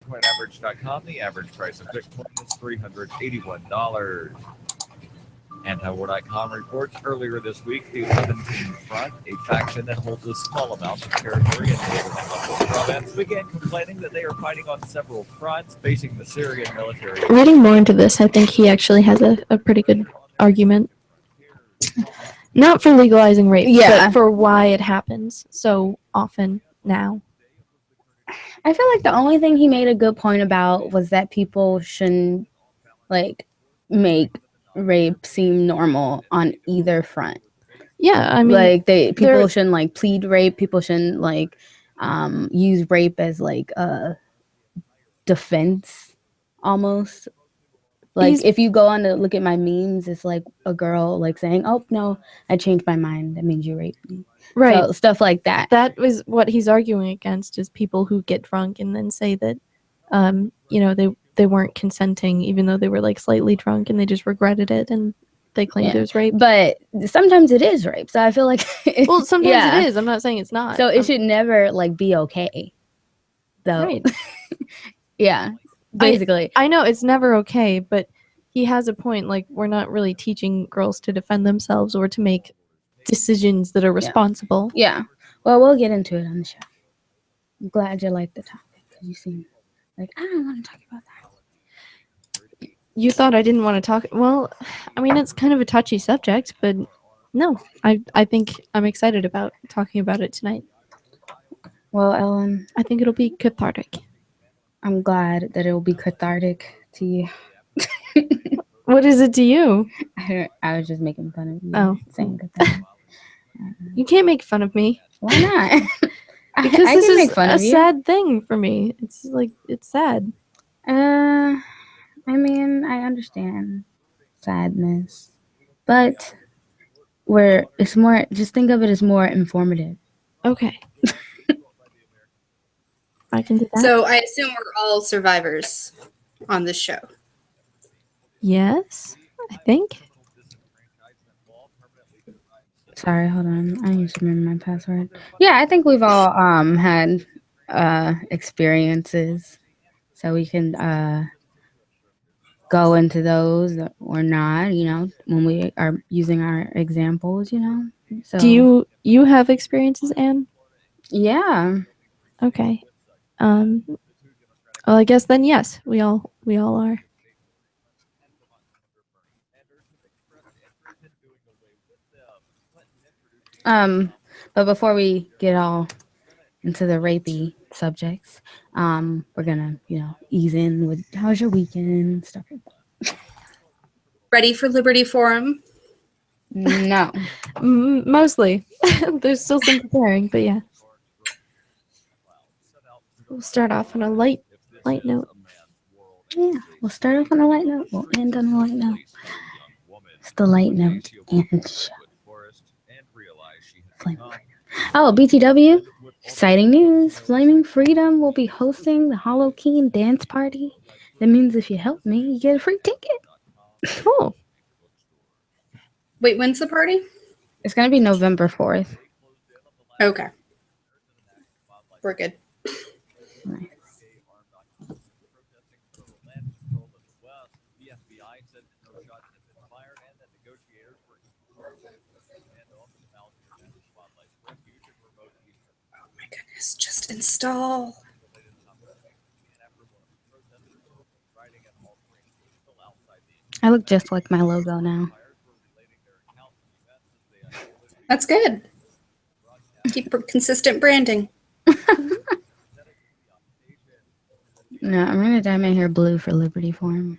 BitcoinAverage.com. The average price of Bitcoin is $381. Antiwar.com reports earlier this week the Levantine Front, a faction that holds a small amount of territory in neighboring Aleppo province, began complaining that they are fighting on several fronts, facing the Syrian military. Reading more into this, I think he actually has a pretty good argument. Not for legalizing rape, but for why it happens so often now. I feel like the only thing he made a good point about was that people shouldn't like make rape seem normal on either front. Yeah, I mean, like people shouldn't like plead rape. People shouldn't like use rape as like a defense almost. Like if you go on to look at my memes, it's like a girl like saying, "Oh no, I changed my mind. That means you raped me." Right. So, stuff like that. That was what he's arguing against, is people who get drunk and then say that, you know, they weren't consenting, even though they were like slightly drunk and they just regretted it and they claimed it was rape. But sometimes it is rape. So I feel like well, sometimes it is. I'm not saying it's not. So it should never like be okay. Though. Right. Yeah. Basically. I know it's never okay, but he has a point. Like, we're not really teaching girls to defend themselves or to make decisions that are responsible. Yeah. Well, we'll get into it on the show. I'm glad you like the topic, because you seem like, I don't want to talk about that. You thought I didn't want to talk? Well, I mean, it's kind of a touchy subject, but no, I think I'm excited about talking about it tonight. Well, Ellen, I think it'll be cathartic. I'm glad that it will be cathartic to you. What is it to you? I was just making fun of you. Oh. Saying cathartic. You can't make fun of me. Why not? Because this is a you. sad thing for me. It's like, it's sad. I mean, I understand sadness, but it's more, just think of it as more informative. Okay. I can do that. So I assume we're all survivors on this show. Yes, I think. Sorry, hold on. I need to remember my password. Yeah, I think we've all had experiences, so we can go into those or not, you know, when we are using our examples, you know. So Do you have experiences, Anne? Yeah. Okay. Well, I guess then yes, we all are. But before we get all into the rapey subjects, we're gonna, you know, ease in with how's your weekend, stuff like that. Ready for Liberty Forum? No. Mostly. There's still some preparing, but yeah. We'll start off on a light note. Yeah, we'll start off on a light note. We'll end on a light note. It's the light note and show. Oh, BTW, exciting news. Flaming Freedom will be hosting the Holokeen dance party. That means if you help me, you get a free ticket. Cool. Wait, when's the party? It's going to be November 4th. Okay. We're good. Nice. Oh my goodness, just install. I look just like my logo now. That's good. Keep consistent branding. No, I'm going to dye my hair blue for Liberty Forum.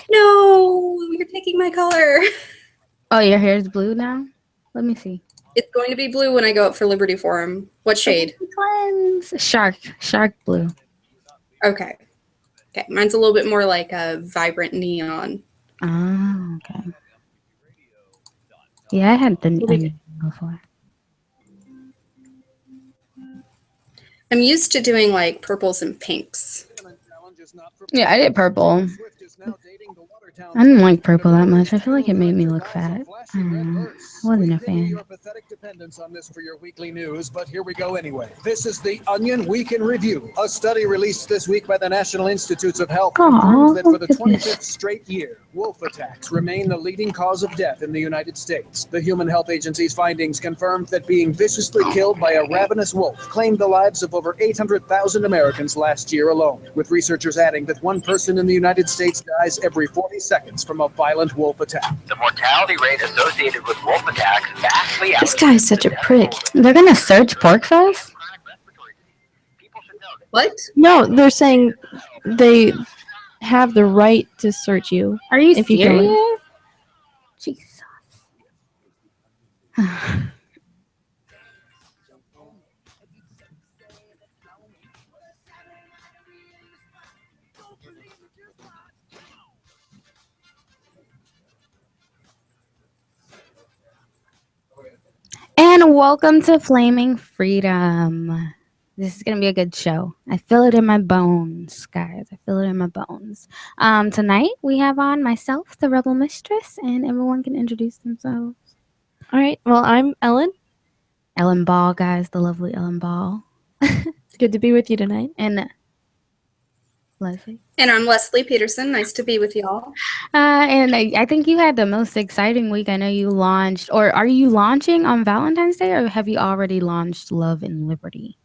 No, you're taking my color. Oh, your hair is blue now? Let me see. It's going to be blue when I go up for Liberty Forum. What shade? Cleanse. Shark blue. Okay. Okay, mine's a little bit more like a vibrant neon. Oh, okay. Yeah, I had the neon before. I'm used to doing like purples and pinks. Yeah, I did purple. I didn't like purple that much. I feel like it made me look fat. I don't know. I wasn't a fan. Your pathetic dependence on this for your weekly news, but here we go anyway. This is the Onion Week in Review. A study released this week by the National Institutes of Health confirms that for the 25th straight year, wolf attacks remain the leading cause of death in the United States. The Human Health Agency's findings confirmed that being viciously killed by a ravenous wolf claimed the lives of over 800,000 Americans last year alone, with researchers adding that one person in the United States dies every 40 seconds from a violent wolf attack. The mortality rate associated with wolf attacks vastly This guy's such a prick. They're gonna search Porkfest? What? No, they're saying they have the right to search you. Are you If you go in. serious? Jesus. And welcome to Flaming Freedom. This is going to be a good show. I feel it in my bones, guys. I feel it in my bones. Tonight, we have on myself, the Rebel Mistress, and everyone can introduce themselves. All right. Well, I'm Ellen. Ellen Ball, guys, the lovely Ellen Ball. It's good to be with you tonight. And Leslie. And I'm Leslie Peterson. Nice to be with y'all. And I think you had the most exciting week. I know you launched, or are you launching on Valentine's Day, or have you already launched Love and Liberty?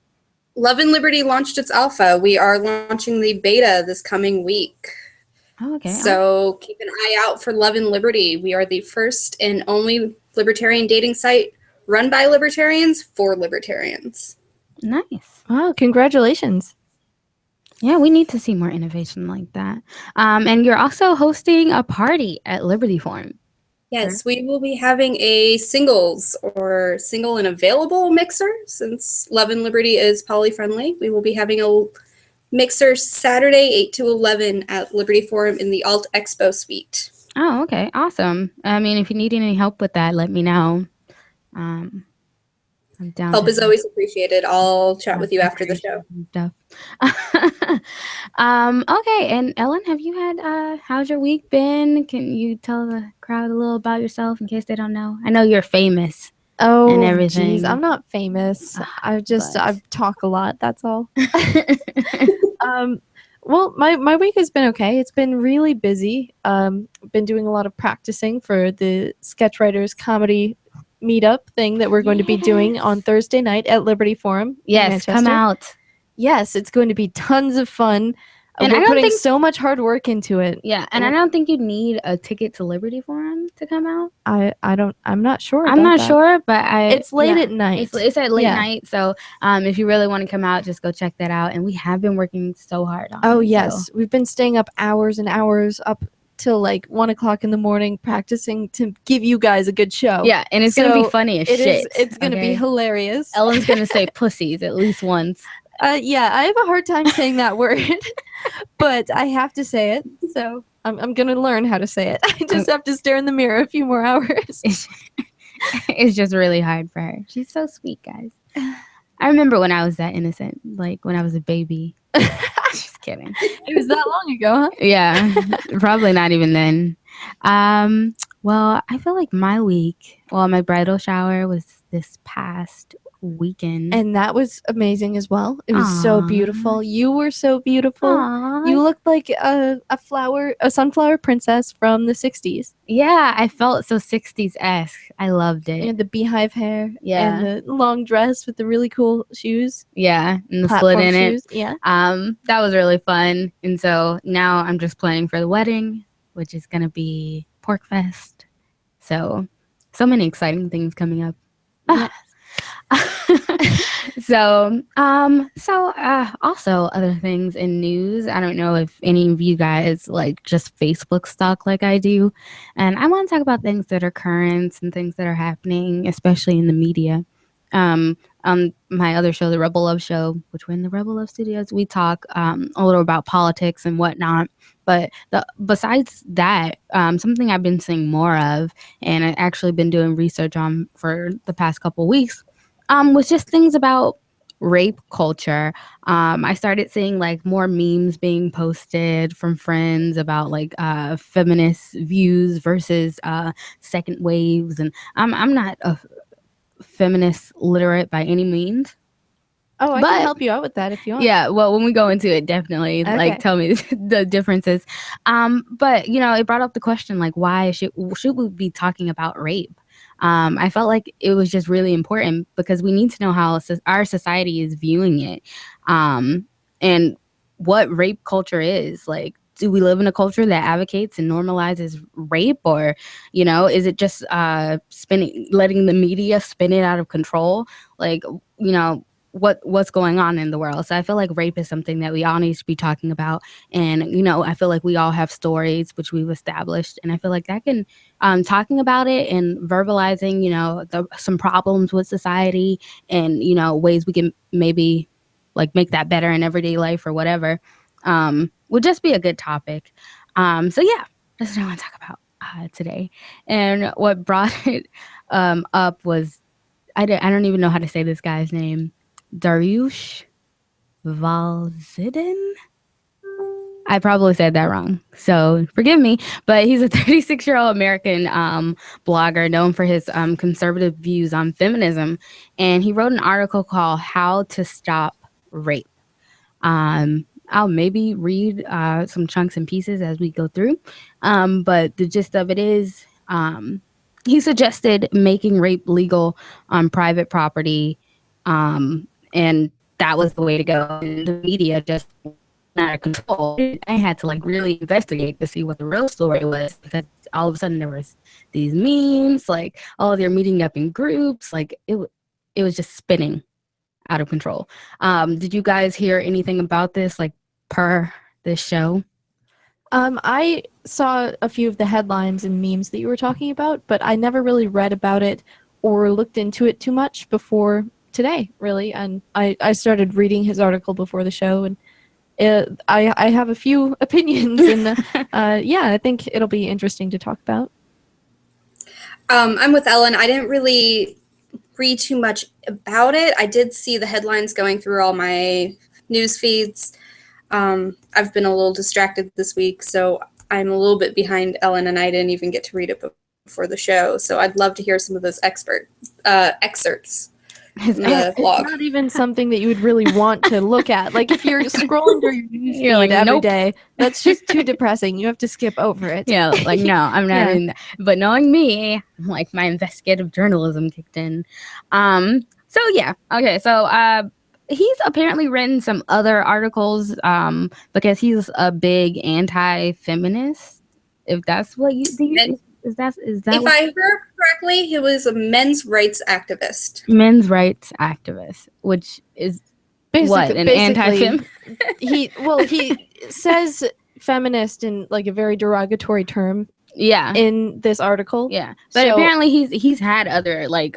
Love and Liberty launched its alpha. We are launching the beta this coming week. Oh, okay. So keep an eye out for Love and Liberty. We are the first and only libertarian dating site run by libertarians for libertarians. Nice. Wow, congratulations. Yeah, we need to see more innovation like that. And you're also hosting a party at Liberty Forum. Yes, we will be having a singles or single and available mixer since Love and Liberty is poly-friendly. We will be having a mixer Saturday, 8 to 11 at Liberty Forum in the Alt Expo Suite. Oh, okay. Awesome. I mean, if you need any help with that, let me know. I'm down. Help is always appreciated. I'll chat with you after the show. Stuff. Okay, and Ellen, have you had how's your week been? Can you tell the crowd a little about yourself in case they don't know? I know you're famous. Oh, And everything. geez, I'm not famous. I but- talk a lot. That's all. Well, my week has been okay. It's been really busy. Been doing a lot of practicing for the Sketch Writers Comedy Meetup thing that we're going to be doing on Thursday night at Liberty Forum. in Yes, come Manchester. out. Yes, it's going to be tons of fun. And I We're don't putting think- so much hard work into it. Yeah, and I don't think you need a ticket to Liberty Forum to come out. I'm not sure. I'm about not that. sure, but It's late yeah. at night. It's at late Yeah. night, so if you really want to come out, just go check that out. And we have been working so hard on Oh it, yes, so- we've been staying up hours and hours up till like 1:00 in the morning practicing to give you guys a good show. Yeah, and it's gonna be So funny as It shit. is. It's gonna be okay? hilarious. Ellen's gonna say pussies at least once. Yeah, I have a hard time saying that word, but I have to say it. So I'm gonna learn how to say it. I just have to stare in the mirror a few more hours. It's just really hard for her. She's so sweet, guys. I remember when I was that innocent, like when I was a baby. Just kidding. It was that long ago, huh? Yeah, probably not even then. Well, I feel like my week, my bridal shower was this past weekend. And that was amazing as well. It was so Aw. beautiful. You were so beautiful. Aw. You looked like a sunflower princess from the 60s. Yeah, I felt so 60s-esque. I loved You it. had the beehive hair Yeah. and the long dress with the really cool shoes. Yeah, and the Platform slit in it. shoes. Yeah. That was really fun. And so now I'm just planning for the wedding, which is going to be Porkfest. So many exciting things coming up. Yes. Also other things in news. I don't know if any of you guys like just Facebook stalk like I do. And I want to talk about things that are current and things that are happening, especially in the media. On my other show, the Rebel Love Show, which we're in the Rebel Love Studios, we talk a little about politics and whatnot. But besides that, something I've been seeing more of, and I've actually been doing research on for the past couple weeks, was just things about rape culture, I started seeing like more memes being posted from friends about like feminist views versus second waves, and I'm not a feminist literate by any means. Oh, I But- can help you out with that if you want. Yeah, well, when we go into it, definitely Okay. like tell me the differences. But you know, it brought up the question like, why should we be talking about rape? I felt like it was just really important because we need to know how our society is viewing it, and what rape culture is. Like, do we live in a culture that advocates and normalizes rape, or you know, is it just letting the media spin it out of control? Like, you know, what's going on in the world. So I feel like rape is something that we all need to be talking about. And, you know, I feel like we all have stories, which we've established. And I feel like that can, talking about it and verbalizing, you know, some problems with society and, you know, ways we can maybe like make that better in everyday life or whatever, would just be a good topic. So yeah, that's what I want to talk about today. And what brought it up was, I don't even know how to say this guy's name. Dariush Valzidin. I probably said that wrong, so forgive me. But he's a 36-year-old American blogger known for his conservative views on feminism, and he wrote an article called "How to Stop Rape." I'll maybe read some chunks and pieces as we go through, but the gist of it is, he suggested making rape legal on private property. And that was the way to go. And the media just out of control. I had to like really investigate to see what the real story was, because all of a sudden there was these memes, like, oh, they're meeting up in groups. Like it was just spinning out of control. Did you guys hear anything about this, like per this show? I saw a few of the headlines and memes that you were talking about, but I never really read about it or looked into it too much before today, really. And I started reading his article before the show, and I have a few opinions, and yeah, I think it'll be interesting to talk about. I'm with Ellen. I didn't really read too much about it. I did see the headlines going through all my news feeds. I've been a little distracted this week, so I'm a little bit behind Ellen, and I didn't even get to read it before the show. So I'd love to hear some of those excerpts. The blog. It's not even something that you would really want to look at. Like if you're scrolling through your news feed like, every nope. day, that's just too depressing. You have to skip over it. Yeah, like no, I'm not Yeah. in that. But knowing me, like my investigative journalism kicked in. So yeah, okay, so he's apparently written some other articles because he's a big anti-feminist. If that's what you think. Is that If I heard correctly, he was a men's rights activist. men's rights activist, which is what, an anti-fem? He says feminist in like a very derogatory term Yeah. in this article. Yeah, but So- apparently he's had other like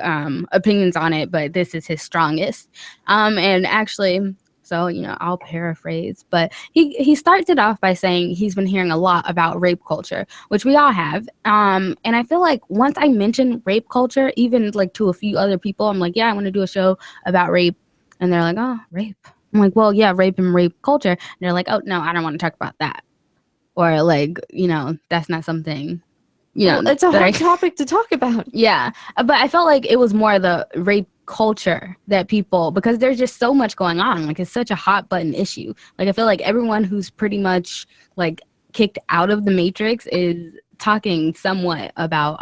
opinions on it, but this is his strongest. And actually, so you know, I'll paraphrase, but he starts it off by saying he's been hearing a lot about rape culture, which we all have. And I feel like once I mention rape culture, even like to a few other people, I'm like, yeah, I want to do a show about rape, and they're like, oh, rape. I'm like, well, yeah, rape and rape culture. And they're like, oh no, I don't want to talk about that, or like, you know, that's not something. You know, Well, it's a that hard topic to talk about. yeah, but I felt like it was more the rape culture that people, because there's just so much going on. Like it's such a hot button issue. Like I feel like everyone who's pretty much like kicked out of the Matrix is talking somewhat about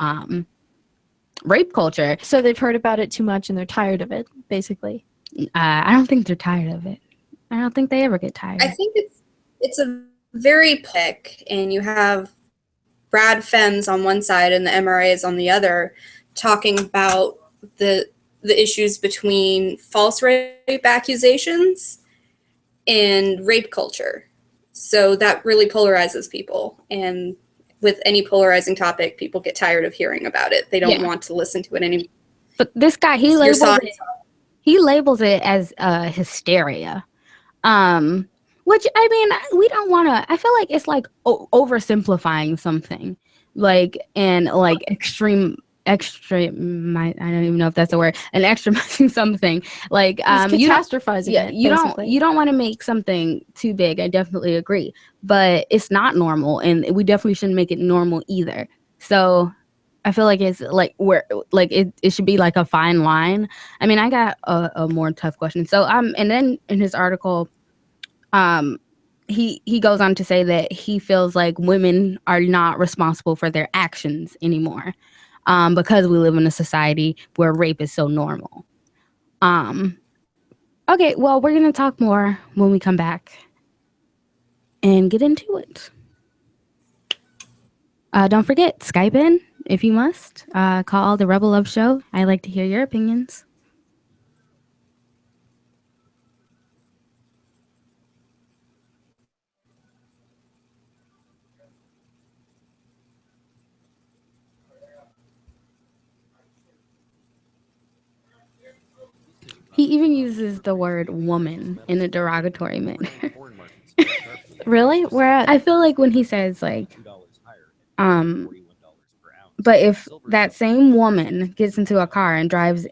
rape culture. So they've heard about it too much and they're tired of it, basically. I don't think they're tired of it. I don't think they ever get tired. I think it's a very pick, and you have Brad Femmes on one side and the MRAs on the other, talking about the issues between false rape accusations and rape culture. So that really polarizes people, and with any polarizing topic, people get tired of hearing about it. They don't Yeah. want to listen to it anymore. But this guy, he Your labels side- it, as hysteria. Which, I mean, we don't want to, I feel like it's like oversimplifying something, like, and like extreme I don't even know if that's a word, an extremizing something. Like He's you don't, catastrophizing yeah, it, you basically. don't want to make something too big. I definitely agree, but it's not normal, and we definitely shouldn't make it normal either. So I feel like it's like where like it should be like a fine line. I mean, I got a more tough question. So and then in his article, he goes on to say that he feels like women are not responsible for their actions anymore, because we live in a society where rape is so normal. Okay, well, we're gonna talk more when we come back and get into it. Don't forget, Skype in if you must. Call the Rebel Love Show. I like to hear your opinions. He even uses the word woman in a derogatory manner. Really? Where at? I feel like when he says like, but if that same woman gets into a car and drives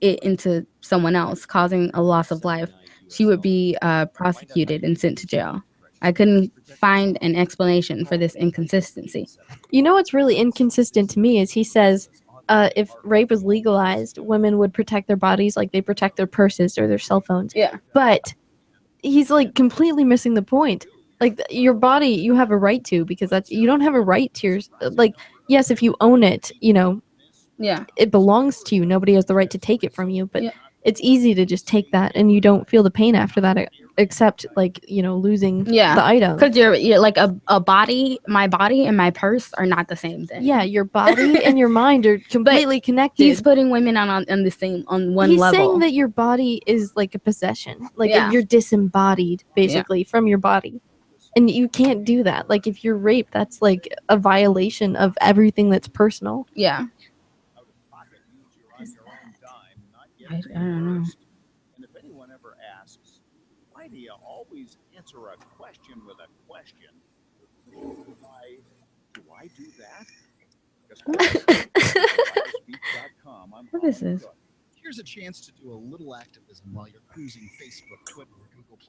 into someone else, causing a loss of life, she would be prosecuted and sent to jail. I couldn't find an explanation for this inconsistency. You know what's really inconsistent to me is he says if rape was legalized, women would protect their bodies like they protect their purses or their cell phones. Yeah. But he's like completely missing the point. Like your body, you have a right to, because you don't have a right to your, like, yes, if you own it, you know, Yeah. it belongs to you. Nobody has the right to take it from you. But Yeah. it's easy to just take that and you don't feel the pain after that, except like, you know, losing the item. Because you're like a body, my body and my purse are not the same thing. Yeah, your body and your mind are completely connected. He's putting women on the same, on one He's level. saying that your body is like a possession. Like Yeah. you're disembodied basically from your body. And you can't do that. Like if you're raped, that's like a violation of everything that's personal. Yeah. I don't know. And if anyone ever asks, why do you always answer a question with a question? Do I do that? What is this? Here's a chance to do a little activism while you're cruising Facebook, Twitter, or Google+.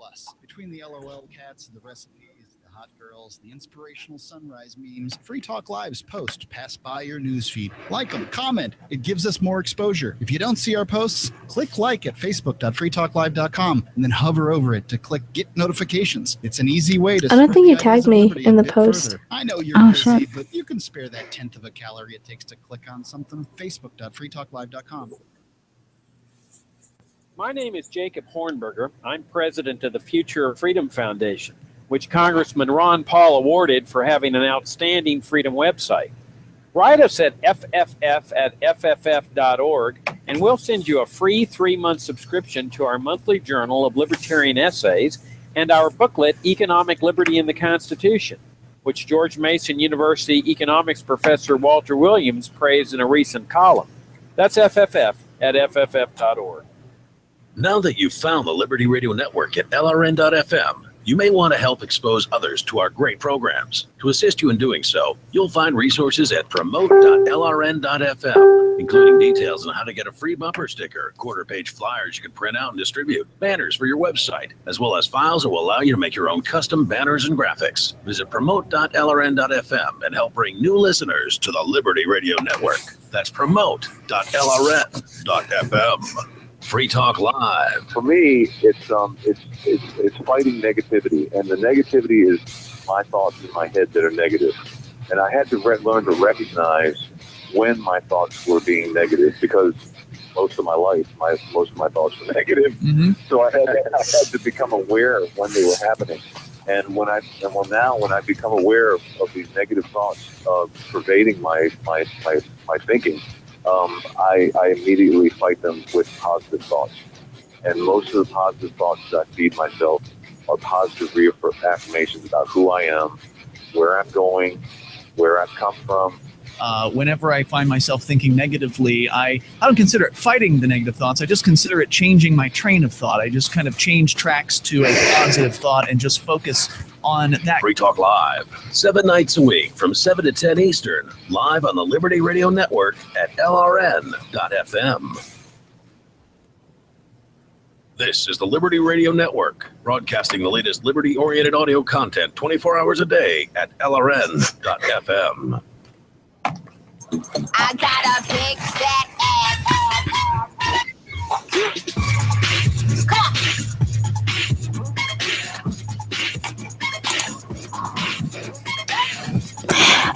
Between the LOL cats, the recipes, the hot girls, the inspirational sunrise memes, Free Talk Live's posts pass by your newsfeed. Like them, comment. It gives us more exposure. If you don't see our posts, click like at facebook.freetalklive.com and then hover over it to click get notifications. It's an easy way to I don't spread think the you ideas tagged of me liberty in a the bit post. further. I know you're Oh, busy, shit. but you can spare that 1/10 of a calorie it takes to click on something. Facebook.freetalklive.com. My name is Jacob Hornberger. I'm president of the Future Freedom Foundation, which Congressman Ron Paul awarded for having an outstanding freedom website. Write us at fff@fff.org, and we'll send you a free 3-month subscription to our monthly journal of libertarian essays and our booklet, Economic Liberty in the Constitution, which George Mason University economics professor Walter Williams praised in a recent column. That's fff@fff.org. Now that you've found the Liberty Radio Network at LRN.FM, you may want to help expose others to our great programs. To assist you in doing so, you'll find resources at promote.lrn.fm, including details on how to get a free bumper sticker, quarter-page flyers you can print out and distribute, banners for your website, as well as files that will allow you to make your own custom banners and graphics. Visit promote.lrn.fm and help bring new listeners to the Liberty Radio Network. That's promote.lrn.fm. Free Talk Live. For me, it's fighting negativity, and the negativity is my thoughts in my head that are negative. And I had to learn to recognize when my thoughts were being negative, because most of my life, most of my thoughts were negative. Mm-hmm. So I had to become aware of when they were happening. And when I become aware of these negative thoughts pervading my thinking, I immediately fight them with positive thoughts. And most of the positive thoughts that I feed myself are positive affirmations about who I am, where I'm going, where I've come from, Whenever I find myself thinking negatively, I don't consider it fighting the negative thoughts. I just consider it changing my train of thought. I just kind of change tracks to a positive thought and just focus on that. Free Talk Live, 7 nights a week from 7 to 10 Eastern, live on the Liberty Radio Network at LRN.FM. This is the Liberty Radio Network, broadcasting the latest liberty-oriented audio content 24 hours a day at LRN.FM. I got a big fat ass. Come on.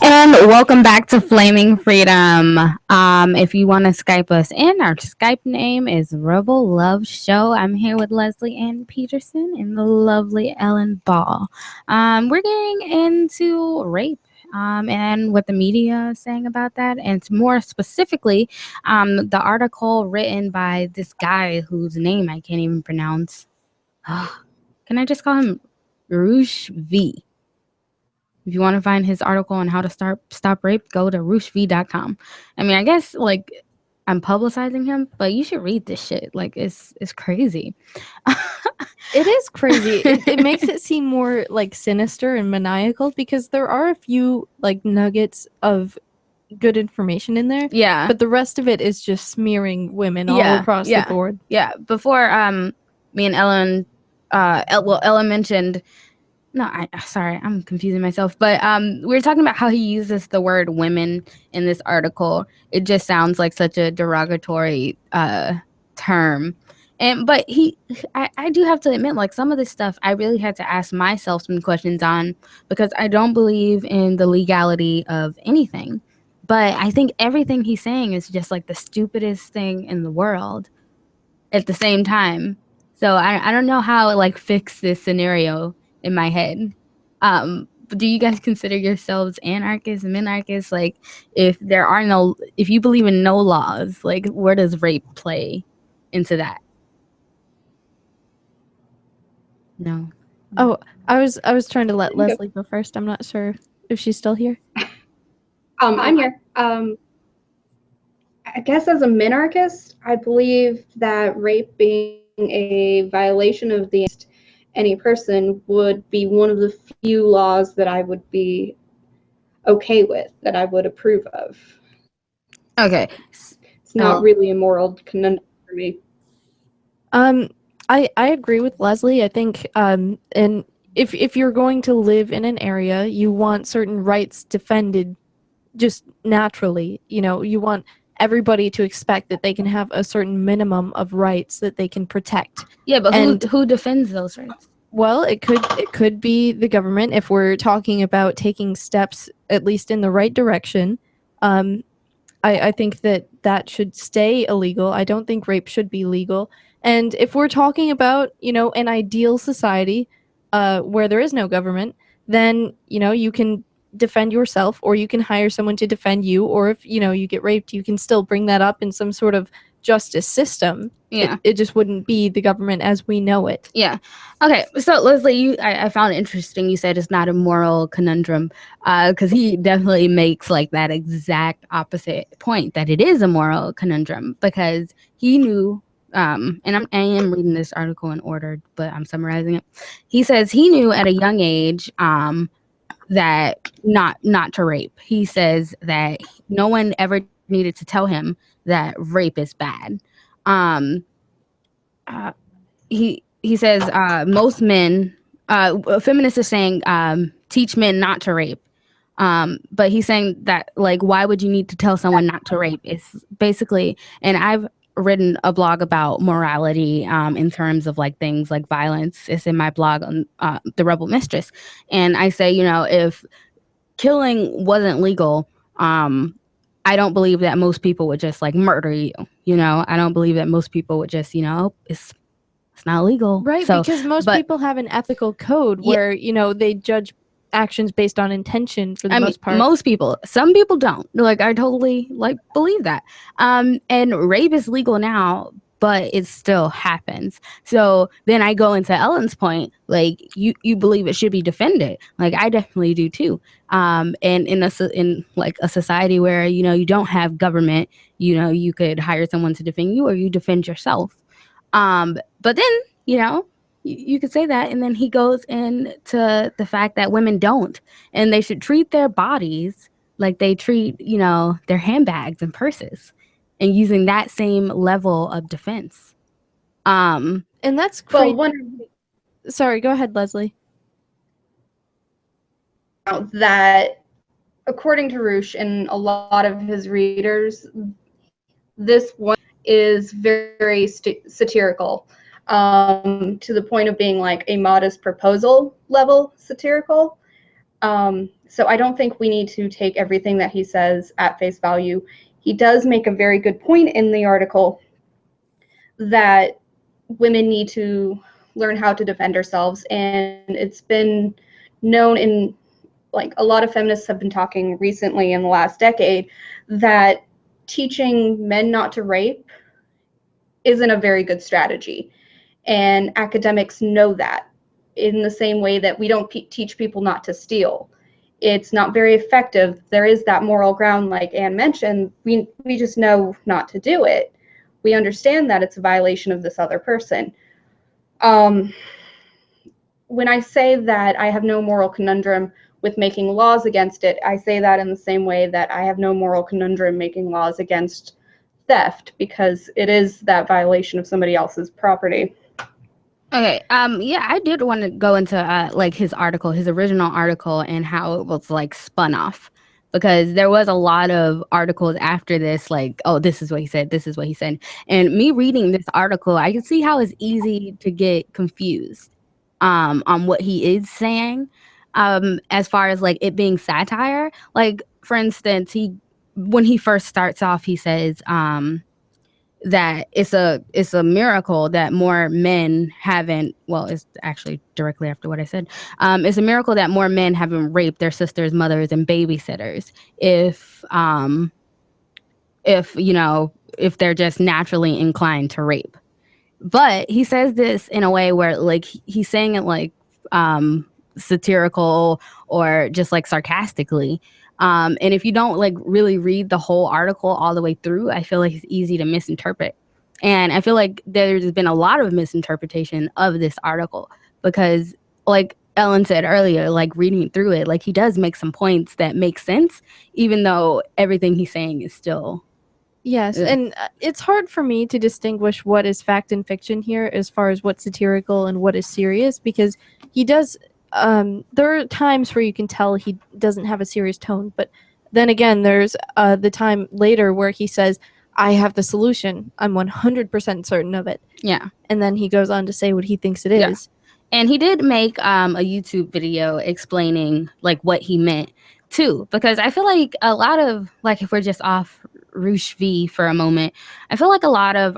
And welcome back to Flaming Freedom. If you want to Skype us in, our Skype name is Rebel Love Show. I'm here with Leslie Ann Peterson and the lovely Ellen Ball. We're getting into rape. And what the media is saying about that, and more specifically, the article written by this guy whose name I can't even pronounce. Can I just call him Roosh V? If you want to find his article on how to stop rape, go to rooshv.com. I mean, I guess like I'm publicizing him, but you should read this shit. Like it's crazy. It is crazy. It makes it seem more like sinister and maniacal because there are a few like nuggets of good information in there. Yeah. But the rest of it is just smearing women all across the board. Yeah. Before me and Ellen Ellen mentioned sorry, I'm confusing myself. But we were talking about how he uses the word women in this article. It just sounds like such a derogatory term. But I do have to admit, like some of this stuff, I really had to ask myself some questions on because I don't believe in the legality of anything. But I think everything he's saying is just like the stupidest thing in the world at the same time. So I don't know how to like fix this scenario in my head. Do you guys consider yourselves anarchists, minarchists? Like if you believe in no laws, like where does rape play into that? No. Oh, I was trying to let Leslie go first. I'm not sure if she's still here. I'm here. I guess as a minarchist, I believe that rape being a violation of any person would be one of the few laws that I would be okay with, that I would approve of. Okay. It's not really a moral conundrum for me. I agree with Leslie. I think and if you're going to live in an area, you want certain rights defended just naturally. You know, you want everybody to expect that they can have a certain minimum of rights that they can protect. Yeah, but who defends those rights? Well, it could be the government if we're talking about taking steps at least in the right direction. I think that should stay illegal. I don't think rape should be legal. And if we're talking about, an ideal society where there is no government, then, you can defend yourself or you can hire someone to defend you. Or if, you get raped, you can still bring that up in some sort of justice system. Yeah. It just wouldn't be the government as we know it. Yeah. Okay. So Leslie, I found it interesting. You said it's not a moral conundrum because he definitely makes like that exact opposite point that it is a moral conundrum because he knew, and I am reading this article in order, but I'm summarizing it. He says he knew at a young age that not to rape. He says that no one ever needed to tell him that rape is bad. He says most men, feminists are saying teach men not to rape. But he's saying that like why would you need to tell someone not to rape? It's basically, and I've written a blog about morality in terms of like things like violence. It's in my blog on The Rebel Mistress, and I say if killing wasn't legal, I don't believe that most people would just like murder you. I don't believe that most people would just it's not legal, right? So, because most people have an ethical code where they judge actions based on intention for the most part. Most people, some people don't. Like I totally believe that. And rape is legal now but it still happens. So then I go into Ellen's point, like you believe it should be defended. Like I definitely do too. And in like a society where, you know, you don't have government, you know, you could hire someone to defend you or you defend yourself. But then, you know, you could say that. And then he goes into the fact that women don't, and they should treat their bodies like they treat, you know, their handbags and purses, and using that same level of defense. And that's Well, crazy. Sorry, go ahead, Leslie. That according to Roosh and a lot of his readers, this one is very satirical, to the point of being like a modest proposal level satirical. So I don't think we need to take everything that he says at face value. He does make a very good point in the article that women need to learn how to defend ourselves, and it's been known in, like, a lot of feminists have been talking recently in the last decade that teaching men not to rape isn't a very good strategy. And academics know that, in the same way that we don't teach people not to steal. It's not very effective. There is that moral ground, like Anne mentioned. We just know not to do it. We understand that it's a violation of this other person. When I say that I have no moral conundrum with making laws against it, I say that in the same way that I have no moral conundrum making laws against theft, because it is that violation of somebody else's property. Okay. Yeah, I did want to go into like his article, his original article, and how it was like spun off, because there was a lot of articles after this, like, oh, this is what he said, this is what he said. And me reading this article, I can see how it's easy to get confused on what he is saying, as far as like it being satire. Like, for instance, when he first starts off, he says that it's a miracle that more men haven't, well, it's actually directly after what I said. It's a miracle that more men haven't raped their sisters, mothers, and babysitters if you know, if they're just naturally inclined to rape. But he says this in a way where, like, he's saying it like satirical or just like sarcastically. And if you don't like really read the whole article all the way through, I feel like it's easy to misinterpret. And I feel like there's been a lot of misinterpretation of this article, because, like Ellen said earlier, like reading through it, like he does make some points that make sense, even though everything he's saying is still. Yes, and it's hard for me to distinguish what is fact and fiction here as far as what's satirical and what is serious, because he does, there are times where you can tell he doesn't have a serious tone, but then again, there's the time later where he says, I have the solution. I'm 100% certain of it. Yeah. And then he goes on to say what he thinks it is. And he did make a YouTube video explaining like what he meant too, because I feel like a lot of, like, if we're just off Roosh V for a moment, I feel like a lot of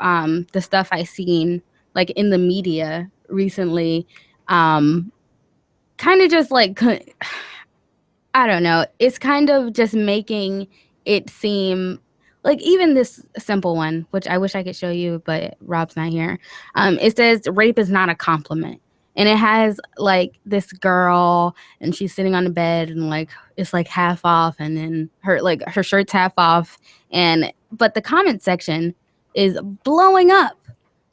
the stuff I've seen like in the media recently kind of just like, I don't know, it's kind of just making it seem like, even this simple one, which I wish I could show you, but Rob's not here. It says rape is not a compliment. And it has like this girl, and she's sitting on the bed, and like it's like half off, and then her shirt's half off, but the comment section is blowing up.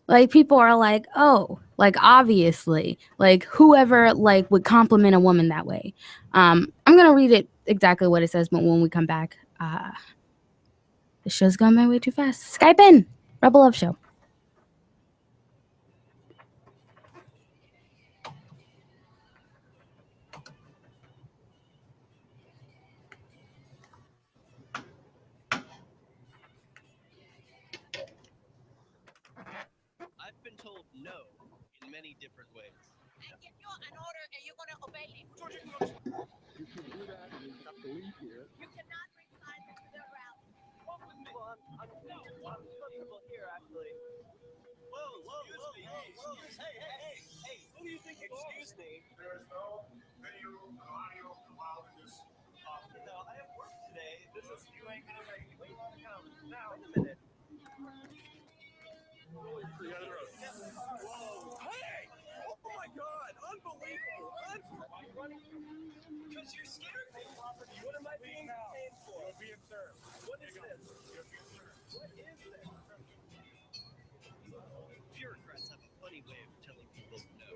Like, people are like, oh, like, obviously, like, whoever like would compliment a woman that way. I'm gonna read it exactly what it says, but when we come back, the show's going by way too fast. Skype in, Rebel Love Show. I've been told no in many different ways. I give you an order and you're gonna obey me. You can do that and you have to leave here. You cannot recline to the route. Walk with me. Well, I'm comfortable here, actually. Whoa. Hey, who do you think you are? Excuse me. There is no video or audio allowed in this office. No, I have work today. You ain't gonna make me. Wait, now, wait a minute. because you're scared of me. What am I being detained for? You're being served. What is this? You're being served. What is this? Bureaucrats have a funny way of telling people no.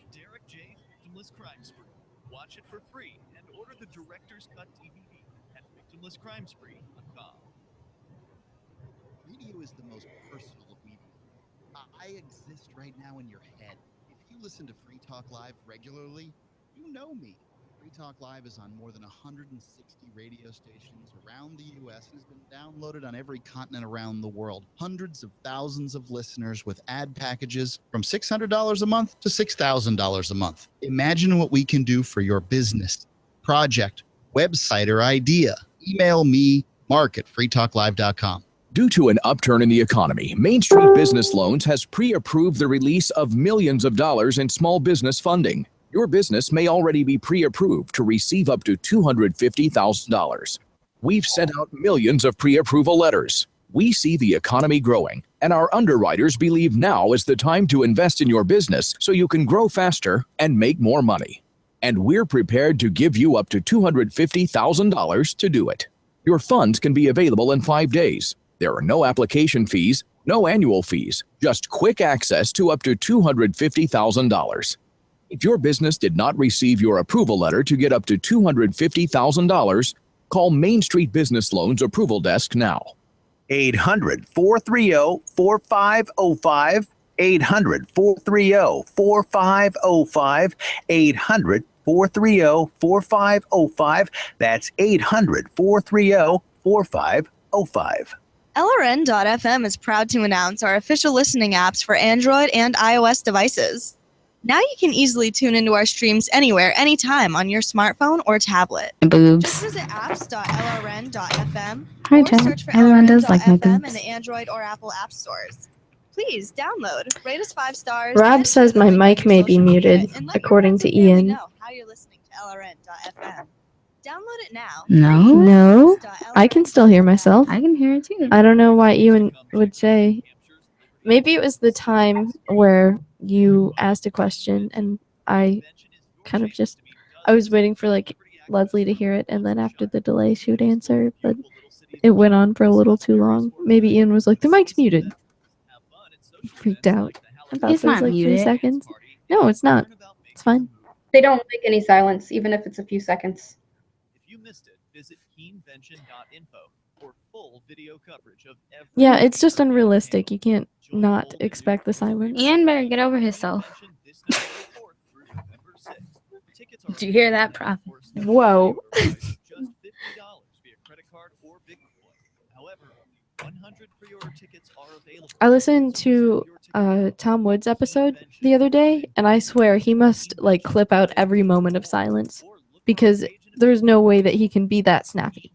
Derek J. Victimless Crime Spree. Watch it for free and order the Director's Cut DVD at victimlesscrimespree.com. Radio is the most personal of media. I exist right now in your head. If you listen to Free Talk Live regularly, you know me. Free Talk Live is on more than 160 radio stations around the U.S. and has been downloaded on every continent around the world. Hundreds of thousands of listeners with ad packages from $600 a month to $6,000 a month. Imagine what we can do for your business, project, website, or idea. Email me, mark@freetalklive.com. Due to an upturn in the economy, Main Street Business Loans has pre-approved the release of millions of dollars in small business funding. Your business may already be pre-approved to receive up to $250,000. We've sent out millions of pre-approval letters. We see the economy growing, and our underwriters believe now is the time to invest in your business so you can grow faster and make more money. And we're prepared to give you up to $250,000 to do it. Your funds can be available in 5 days. There are no application fees, no annual fees, just quick access to up to $250,000. If your business did not receive your approval letter to get up to $250,000, call Main Street Business Loans Approval Desk now. 800-430-4505. 800-430-4505. 800-430-4505. That's 800-430-4505. LRN.FM is proud to announce our official listening apps for Android and iOS devices. Now you can easily tune into our streams anywhere, anytime on your smartphone or tablet. Boobs. Just visit apps.lrn.fm Hi, or Jen. search for Everyone does like my LRN.FM in boobs. the Android or Apple app stores. Please download, rate us 5 stars. Rob and says share my the link mic on your may be social media, muted, and let your according friends to and family Ian. know how you're listening to LRN.FM. Download it now. No, I can still hear myself. I can hear it too. I don't know why Ewan would say. Maybe it was the time where you asked a question and I kind of just, I was waiting for like Leslie to hear it, and then after the delay she would answer, but it went on for a little too long. Maybe Ian was like, the mic's muted. Freaked out. I thought It's it was not like 3 muted. seconds. No, it's not. It's fine. They don't make any silence, even if it's a few seconds. If you missed it, visit keenvention.info for full video coverage of every. Yeah, it's just unrealistic. You can't not expect the silence. Ian better get over himself. Did you hear that, Prophet? Whoa. Just $50 via credit card or Bitcoin. However, 100 pre-order tickets are available. I listened to Tom Woods' episode the other day, and I swear he must like clip out every moment of silence because there's no way that he can be that snappy.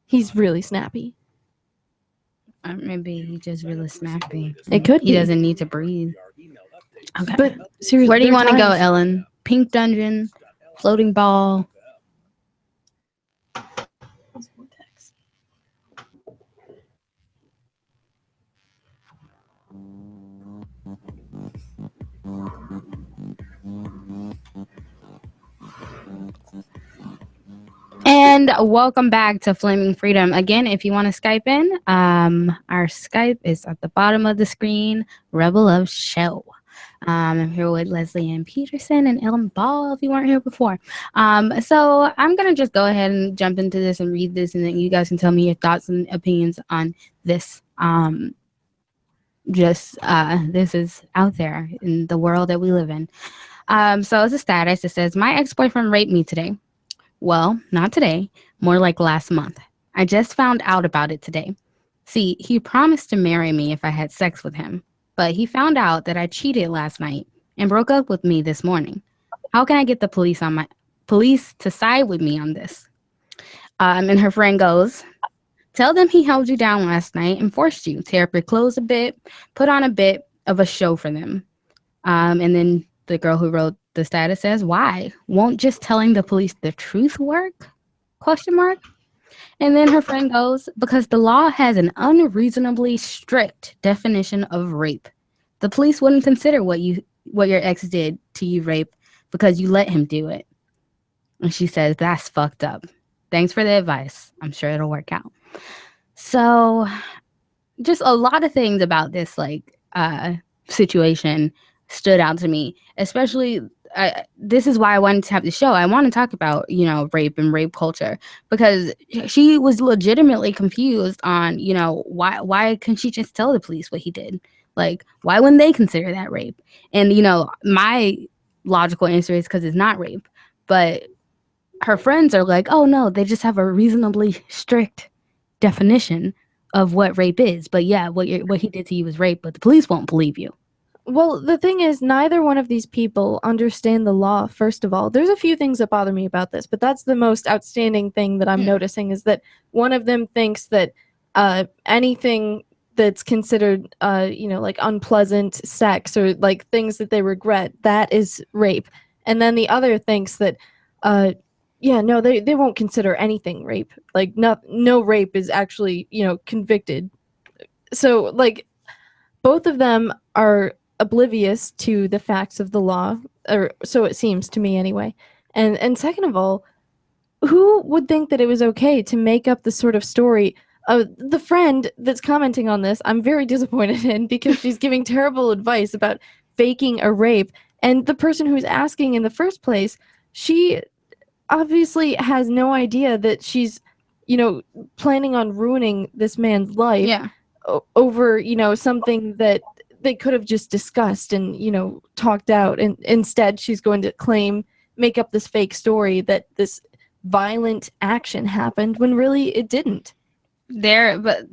He's really snappy. Maybe he's just really snappy. It could He be. doesn't need to breathe. Okay. But seriously, where do you there are want to go, times- Ellen? Pink Dungeon, Floating Ball. And welcome back to Flaming Freedom. Again, if you want to Skype in, our Skype is at the bottom of the screen, Rebel of Show. I'm here with Leslie Ann Peterson and Ellen Ball, if you weren't here before. So I'm going to just go ahead and jump into this and read this, and then you guys can tell me your thoughts and opinions on this. This is out there in the world that we live in. So it's a status. It says, my ex-boyfriend raped me today. Well, not today, more like last month. I just found out about it today. See, he promised to marry me if I had sex with him, but he found out that I cheated last night and broke up with me this morning. How can I get the police to side with me on this? And her friend goes, tell them he held you down last night and forced you, tear up your clothes a bit, put on a bit of a show for them. And then the girl who wrote the status says, why? Won't just telling the police the truth work? ? And then her friend goes, because the law has an unreasonably strict definition of rape. The police wouldn't consider what what your ex did to you, Rape, because you let him do it. And she says, that's fucked up. Thanks for the advice. I'm sure it'll work out. So just a lot of things about this situation stood out to me, especially this is why I wanted to have the show. I want to talk about, rape and rape culture, because she was legitimately confused on, why couldn't she just tell the police what he did? Like, why wouldn't they consider that rape? And, my logical answer is because it's not rape. But her friends are like, oh, no, they just have a reasonably strict definition of what rape is. But yeah, what he did to you is rape, but the police won't believe you. Well, the thing is, neither one of these people understand the law, first of all. There's a few things that bother me about this, but that's the most outstanding thing that I'm noticing, is that one of them thinks that anything that's considered, like unpleasant sex or like things that they regret, that is rape. And then the other thinks that, they won't consider anything rape. Like, no rape is actually, convicted. So, like, both of them are oblivious to the facts of the law, or so it seems to me anyway. And second of all, who would think that it was okay to make up the sort of story? The friend that's commenting on this, I'm very disappointed in, because she's giving terrible advice about faking a rape. And the person who's asking in the first place, she obviously has no idea that she's, planning on ruining this man's life over, something that they could have just discussed and, talked out. And instead, she's going to make up this fake story that this violent action happened when really it didn't. But that's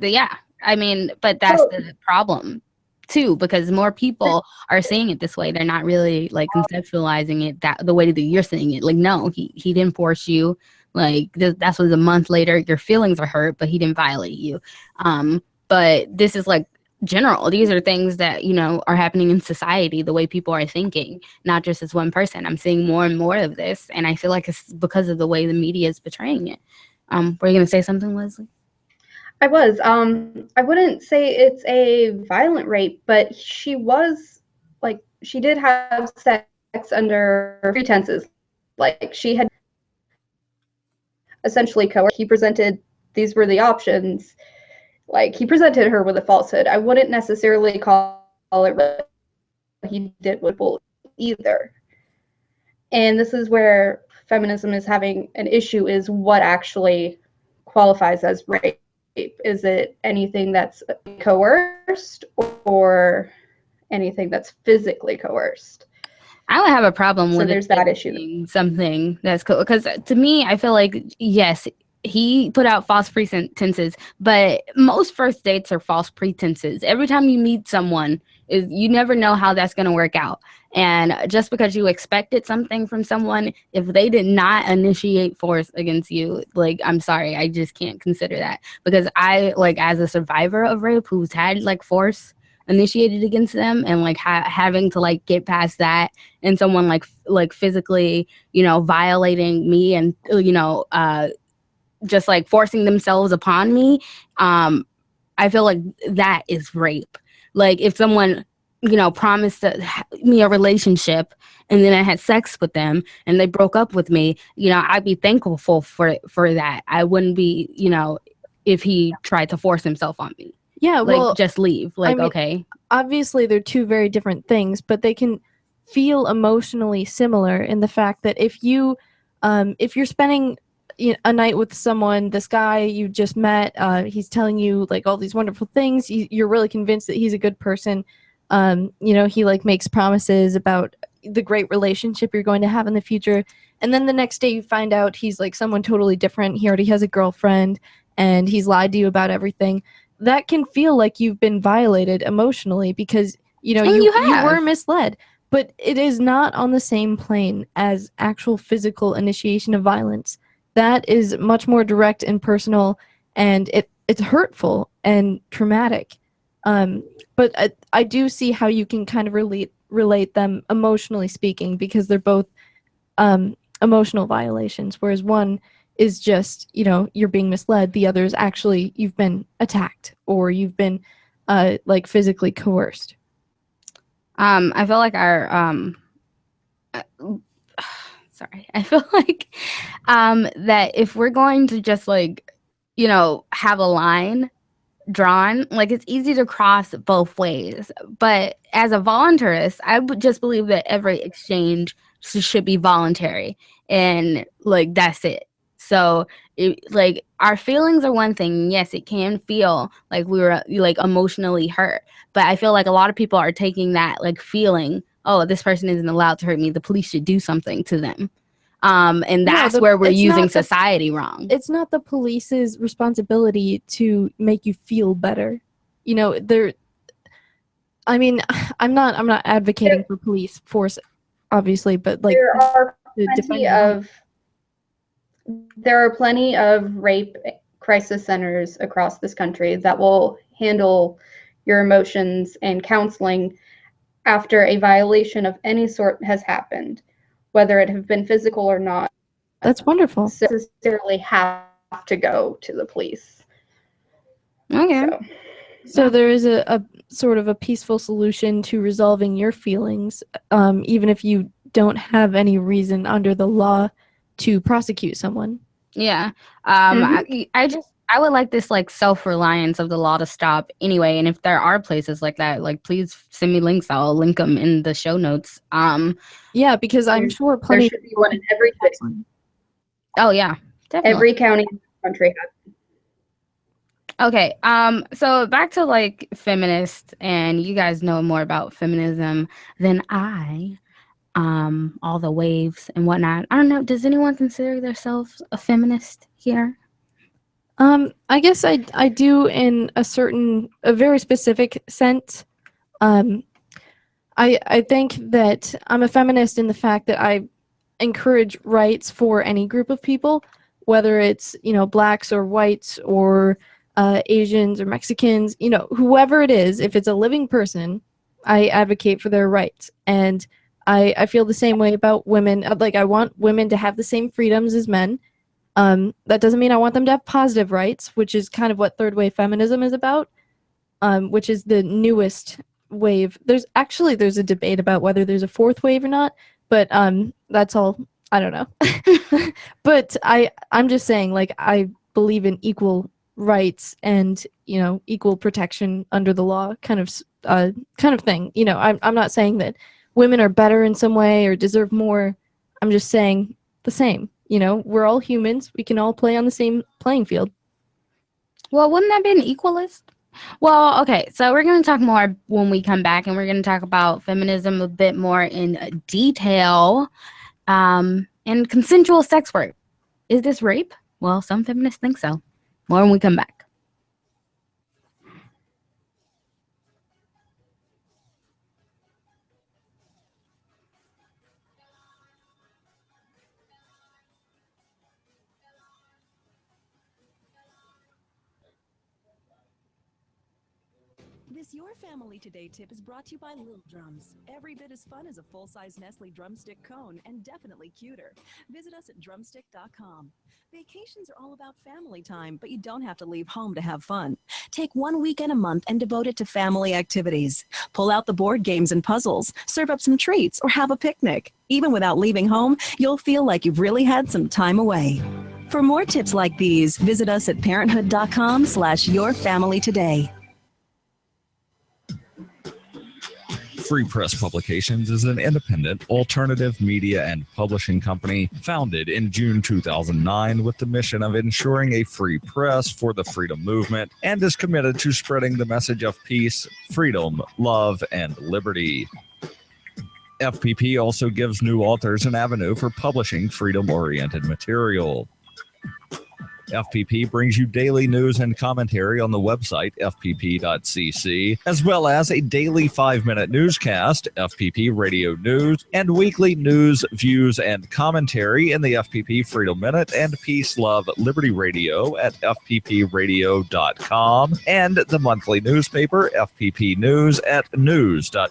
the problem too, because more people are seeing it this way. They're not really like conceptualizing it the way that you're seeing it. Like, no, he didn't force you. Like, that was a month later. Your feelings are hurt, but he didn't violate you. But this is like general. These are things that, are happening in society, the way people are thinking, not just as one person. I'm seeing more and more of this, and I feel like it's because of the way the media is portraying it. Were you going to say something, Leslie? I was. I wouldn't say it's a violent rape, but she did have sex under pretenses. Like, she had essentially coerced. He presented, these were the options. Like, he presented her with a falsehood. I wouldn't necessarily call it what he did with Bull either. And this is where feminism is having an issue, is what actually qualifies as rape. Is it anything that's coerced or anything that's physically coerced? I would have a problem with there's that issue. Something that's cool, because to me, I feel like, yes, he put out false pretenses, but most first dates are false pretenses. Every time you meet someone, you never know how that's going to work out. And just because you expected something from someone, if they did not initiate force against you, like, I'm sorry, I just can't consider that. Because I, like, as a survivor of rape who's had like force initiated against them, and like having to like get past that, and someone like physically, violating me, and just like forcing themselves upon me, I feel like that is rape. Like, if someone, promised me a relationship, and then I had sex with them and they broke up with me, I'd be thankful for that. I wouldn't be, if he tried to force himself on me. Yeah, like, well, just leave. Like, okay. Obviously, they're two very different things, but they can feel emotionally similar in the fact that if you're spending a night with someone, this guy you just met, he's telling you like all these wonderful things, you're really convinced that he's a good person, he like makes promises about the great relationship you're going to have in the future, and then the next day you find out he's like someone totally different. He already has a girlfriend and he's lied to you about everything. That can feel like you've been violated emotionally, because you were misled, but it is not on the same plane as actual physical initiation of violence. That is much more direct and personal, and it's hurtful and traumatic. But I do see how you can kind of relate them emotionally speaking, because they're both emotional violations, whereas one is just, you're being misled. The other is actually you've been attacked or you've been like physically coerced. I feel like sorry. I feel like that if we're going to just like, have a line drawn, like it's easy to cross both ways. But as a voluntarist, I would just believe that every exchange should be voluntary, and like that's it. So like our feelings are one thing. Yes, it can feel like we were like emotionally hurt, but I feel like a lot of people are taking that like feeling, oh, this person isn't allowed to hurt me, the police should do something to them. And that's where we're using society wrong. It's not the police's responsibility to make you feel better. I mean, I'm not advocating for police force, obviously, but like there are plenty of rape crisis centers across this country that will handle your emotions and counseling after a violation of any sort has happened, whether it have been physical or not. That's wonderful. Necessarily have to go to the police. Okay. So there is a sort of a peaceful solution to resolving your feelings, even if you don't have any reason under the law to prosecute someone. Yeah. I would like this like self-reliance of the law to stop anyway. And if there are places like that, like please send me links. I'll link them in the show notes. Yeah, because I'm sure plenty. There should be one in every city. Oh yeah, definitely. Every county in the country has. Okay. So back to like feminists, and you guys know more about feminism than I. All the waves and whatnot. I don't know. Does anyone consider themselves a feminist here? I guess I do in a very specific sense. I think that I'm a feminist in the fact that I encourage rights for any group of people, whether it's, blacks or whites or Asians or Mexicans, whoever it is. If it's a living person, I advocate for their rights. And I feel the same way about women. Like, I want women to have the same freedoms as men. That doesn't mean I want them to have positive rights, which is kind of what third wave feminism is about, which is the newest wave. There's a debate about whether there's a fourth wave or not, but that's all. I don't know. But I'm just saying, like, I believe in equal rights and, equal protection under the law kind of thing. I'm not saying that women are better in some way or deserve more. I'm just saying the same. We're all humans. We can all play on the same playing field. Well, wouldn't that be an equalist? Well, okay, so we're going to talk more when we come back, and we're going to talk about feminism a bit more in detail, and consensual sex work. Is this rape? Well, some feminists think so. More when we come back. This Your Family Today tip is brought to you by Little Drums. Every bit as fun as a full-size Nestle drumstick cone, and definitely cuter. Visit us at drumstick.com. Vacations are all about family time, but you don't have to leave home to have fun. Take 1 weekend a month and devote it to family activities. Pull out the board games and puzzles, serve up some treats, or have a picnic. Even without leaving home, you'll feel like you've really had some time away. For more tips like these, visit us at parenthood.com/yourfamilytoday. Free Press Publications is an independent, alternative media and publishing company founded in June 2009 with the mission of ensuring a free press for the freedom movement, and is committed to spreading the message of peace, freedom, love, and liberty. FPP also gives new authors an avenue for publishing freedom-oriented material. FPP brings you daily news and commentary on the website, fpp.cc, as well as a daily 5-minute newscast, FPP Radio News, and weekly news, views, and commentary in the FPP Freedom Minute and Peace, Love, Liberty Radio at fppradio.com, and the monthly newspaper, FPP News, at news.fpp.cc.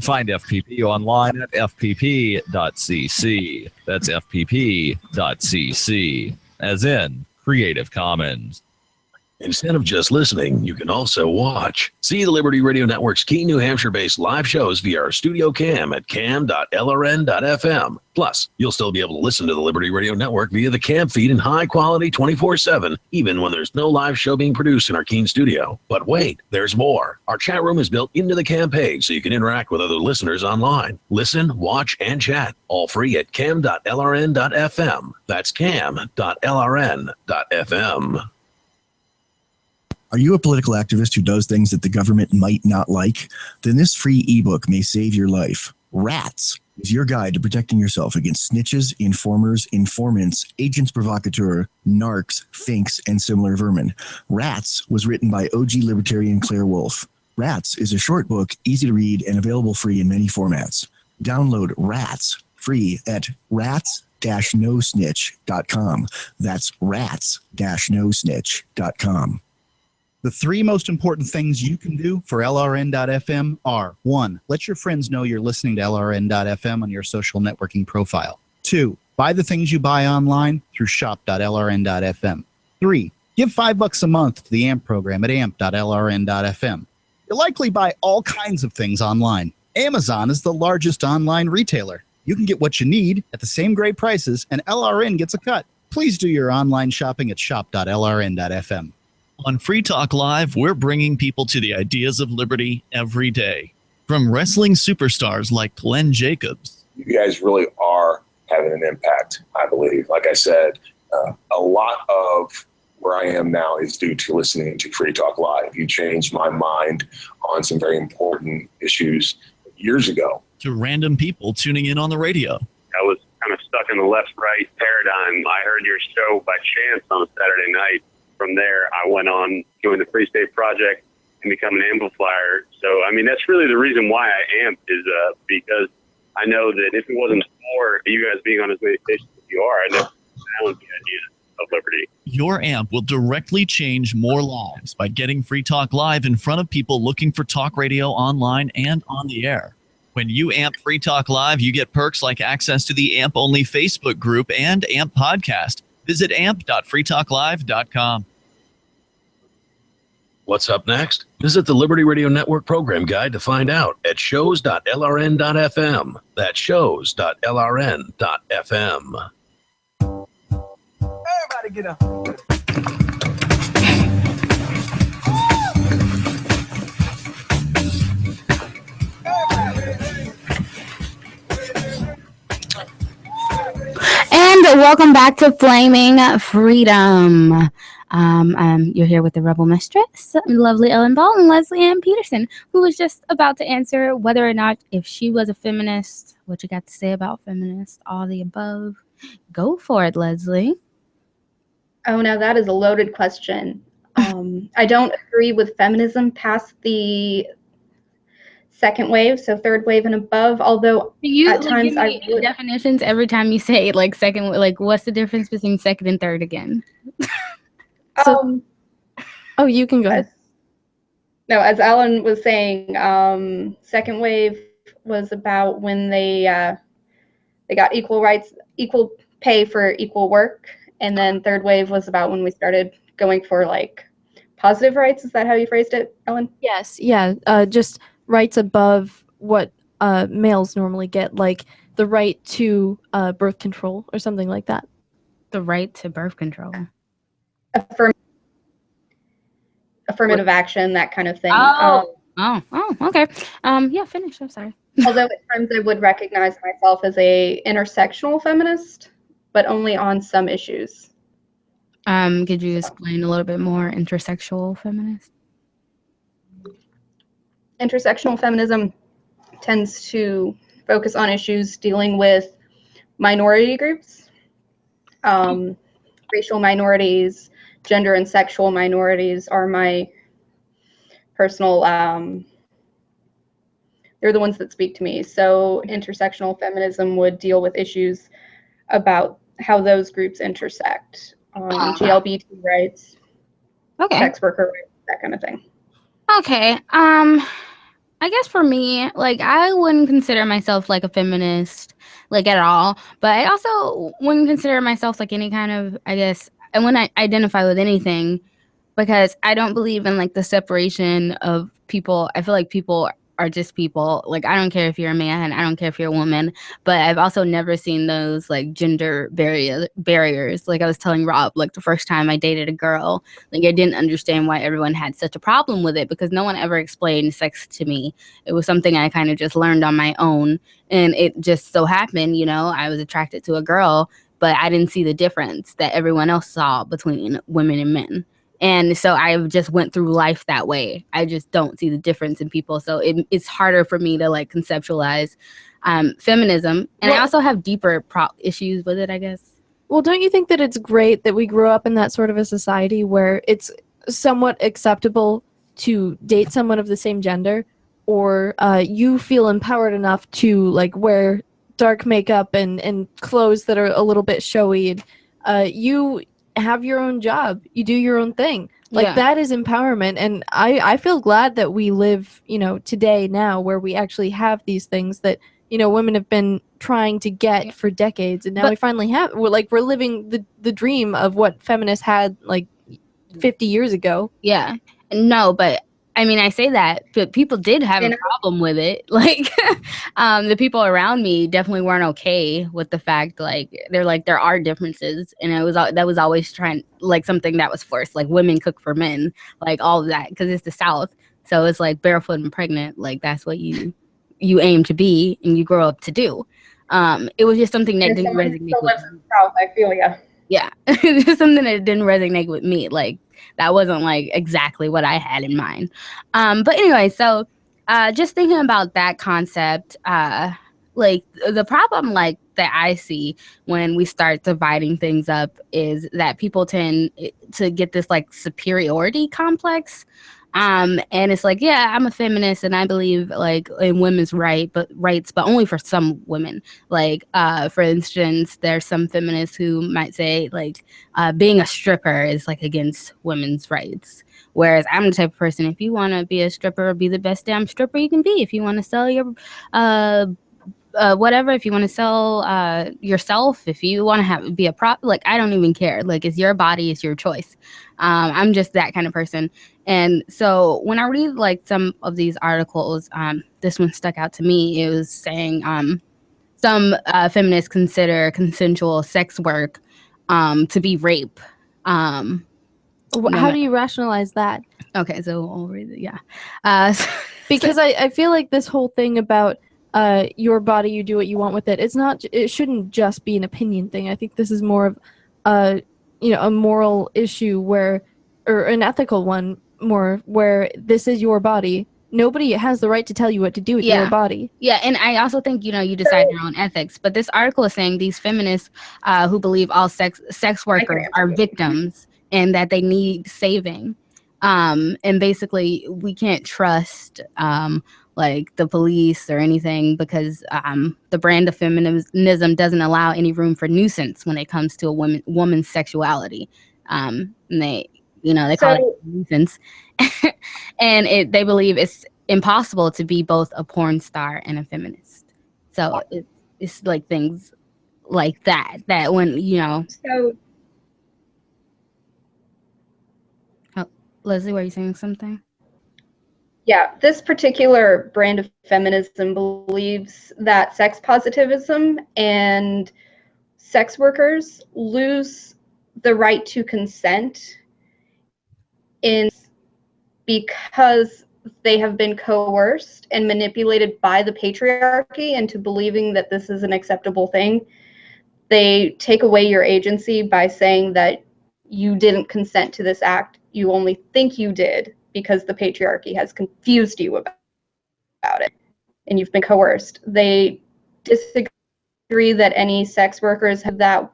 Find FPP online at fpp.cc. That's fpp.cc, as in Creative Commons. Instead of just listening, you can also watch. See the Liberty Radio Network's key New Hampshire-based live shows via our studio cam at cam.lrn.fm. Plus, you'll still be able to listen to the Liberty Radio Network via the cam feed in high quality 24/7, even when there's no live show being produced in our Keene studio. But wait, there's more. Our chat room is built into the cam page so you can interact with other listeners online. Listen, watch, and chat, all free at cam.lrn.fm. That's cam.lrn.fm. Are you a political activist who does things that the government might not like? Then this free ebook may save your life. Rats is your guide to protecting yourself against snitches, informers, informants, agents provocateur, narcs, finks, and similar vermin. Rats was written by OG libertarian Claire Wolfe. Rats is a short book, easy to read, and available free in many formats. Download Rats free at rats-nosnitch.com. That's rats-nosnitch.com. The three most important things you can do for LRN.FM are: 1. Let your friends know you're listening to LRN.FM on your social networking profile. 2. Buy the things you buy online through shop.lrn.fm. 3. Give $5 a month to the AMP program at amp.lrn.fm. You'll likely buy all kinds of things online. Amazon is the largest online retailer. You can get what you need at the same great prices, and LRN gets a cut. Please do your online shopping at shop.lrn.fm. On Free Talk Live, we're bringing people to the ideas of liberty every day. From wrestling superstars like Glenn Jacobs. You guys really are having an impact, I believe. Like I said, a lot of where I am now is due to listening to Free Talk Live. You changed my mind on some very important issues years ago. To random people tuning in on the radio. I was kind of stuck in the left-right paradigm. I heard your show by chance on a Saturday night. From there, I went on, joined the Free State Project, and become an amplifier. So, I mean, that's really the reason why I amp is because I know that if it wasn't for you guys being on as many stations as you are, I never found the idea of liberty. Your amp will directly change more lives by getting Free Talk Live in front of people looking for talk radio online and on the air. When you amp Free Talk Live, you get perks like access to the AMP-only Facebook group and AMP podcast. Visit amp.freetalklive.com. What's up next? Visit the Liberty Radio Network program guide to find out at shows.lrn.fm. That's shows.lrn.fm. Everybody get up. And welcome back to Flaming Freedom. You're here with the Rebel Mistress, lovely Ellen Ball, and Leslie Ann Peterson, who was just about to answer whether or not if she was a feminist, what you got to say about feminists, all the above. Go for it, Leslie. Oh, now that is a loaded question. I don't agree with feminism past the second wave, so third wave and above, although at times I would. Definitions every time you say like second, like what's the difference between second and third again? Oh, you can go ahead. No, as Alan was saying, second wave was about when they got equal rights, equal pay for equal work, and then third wave was about when we started going for like positive rights. Is that how you phrased it, Ellen? Yes, yeah, just rights above what males normally get, like the right to birth control or something like that. The right to birth control. Affirmative action, that kind of thing. Okay. Yeah, finish. I'm sorry. Although at times I would recognize myself as a intersectional feminist, but only on some issues. Could you explain a little bit more intersexual feminist? Intersectional feminism tends to focus on issues dealing with minority groups, racial minorities, gender and sexual minorities are my personal, they're the ones that speak to me. So intersectional feminism would deal with issues about how those groups intersect, GLBT rights, sex worker rights, that kind of thing. Okay. I guess for me, like, I wouldn't consider myself like a feminist, like, at all. But I also wouldn't consider myself like any kind of, I guess, and when I identify with anything, because I don't believe in like the separation of people. I feel like people are just people. Like, I don't care if you're a man, I don't care if you're a woman, but I've also never seen those like gender barriers. Like I was telling Rob, like the first time I dated a girl, like I didn't understand why everyone had such a problem with it, because no one ever explained sex to me. It was something I kind of just learned on my own, and it just so happened, you know, I was attracted to a girl, but I didn't see the difference that everyone else saw between women and men. And so I just went through life that way. I just don't see the difference in people. So it's harder for me to like conceptualize feminism. And I also have deeper issues with it, I guess. Well, don't you think that it's great that we grew up in that sort of a society where it's somewhat acceptable to date someone of the same gender, or you feel empowered enough to like wear dark makeup and clothes that are a little bit showy, and you have your own job, you do your own thing, like that is empowerment. And I feel glad that we live, you know, today now where we actually have these things that, you know, women have been trying to get for decades, and now we finally have. We're living the dream of what feminists had like 50 years ago. Yeah, no, but I mean, I say that, but people did have a problem with it. Like, the people around me definitely weren't okay with the fact, like, they're like, there are differences. And that was always like something that was forced, like women cook for men, like all of that, because it's the South. So it's like barefoot and pregnant. Like, that's what you aim to be and you grow up to do. It was just something that didn't resonate with me. South, I feel ya. Yeah, it's just something that didn't resonate with me. Like, that wasn't like exactly what I had in mind. But anyway, so just thinking about that concept, like the problem like that I see when we start dividing things up is that people tend to get this like superiority complex. And it's like, yeah, I'm a feminist and I believe like in women's rights, but only for some women. Like, for instance, there's some feminists who might say like being a stripper is like against women's rights. Whereas I'm the type of person, if you want to be a stripper, be the best damn stripper you can be. If you want to sell your whatever, if you want to sell yourself, if you want to be a prop, like I don't even care. Like, it's your body, it's your choice. I'm just that kind of person. And so when I read like some of these articles, this one stuck out to me. It was saying some feminists consider consensual sex work to be rape. How do you rationalize that? Okay, so I'll read it. Yeah, because I feel like this whole thing about your body, you do what you want with it. It shouldn't just be an opinion thing. I think this is more of a moral issue or an ethical one more, where this is your body. Nobody has the right to tell you what to do with your body. Yeah, and I also think, you decide your own ethics. But this article is saying these feminists who believe all sex workers are victims and that they need saving. And basically, we can't trust like the police or anything, because the brand of feminism doesn't allow any room for nuisance when it comes to a woman's sexuality. And they call it nuisance. And they believe it's impossible to be both a porn star and a feminist. So it's like things like that when, So, Leslie, were you saying something? yeah, this particular brand of feminism believes that sex positivism and sex workers lose the right to consent because they have been coerced and manipulated by the patriarchy into believing that this is an acceptable thing. They take away your agency by saying that you didn't consent to this act. You only think you did because the patriarchy has confused you about it and you've been coerced. They disagree that any sex workers have that,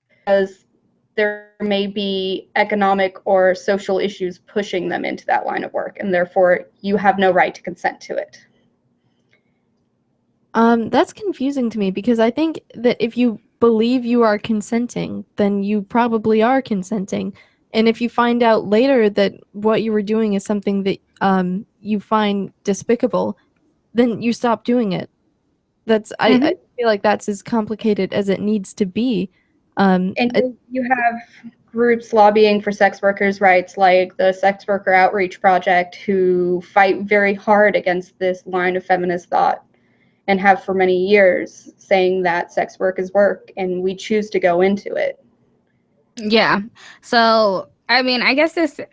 because there may be economic or social issues pushing them into that line of work, and therefore you have no right to consent to it. That's confusing to me, because I think that if you believe you are consenting, then you probably are consenting. And if you find out later that what you were doing is something that you find despicable, then you stop doing it. I feel like that's as complicated as it needs to be. And you have groups lobbying for sex workers' rights, like the Sex Worker Outreach Project, who fight very hard against this line of feminist thought and have for many years, saying that sex work is work and we choose to go into it. Yeah. So I mean, I guess this this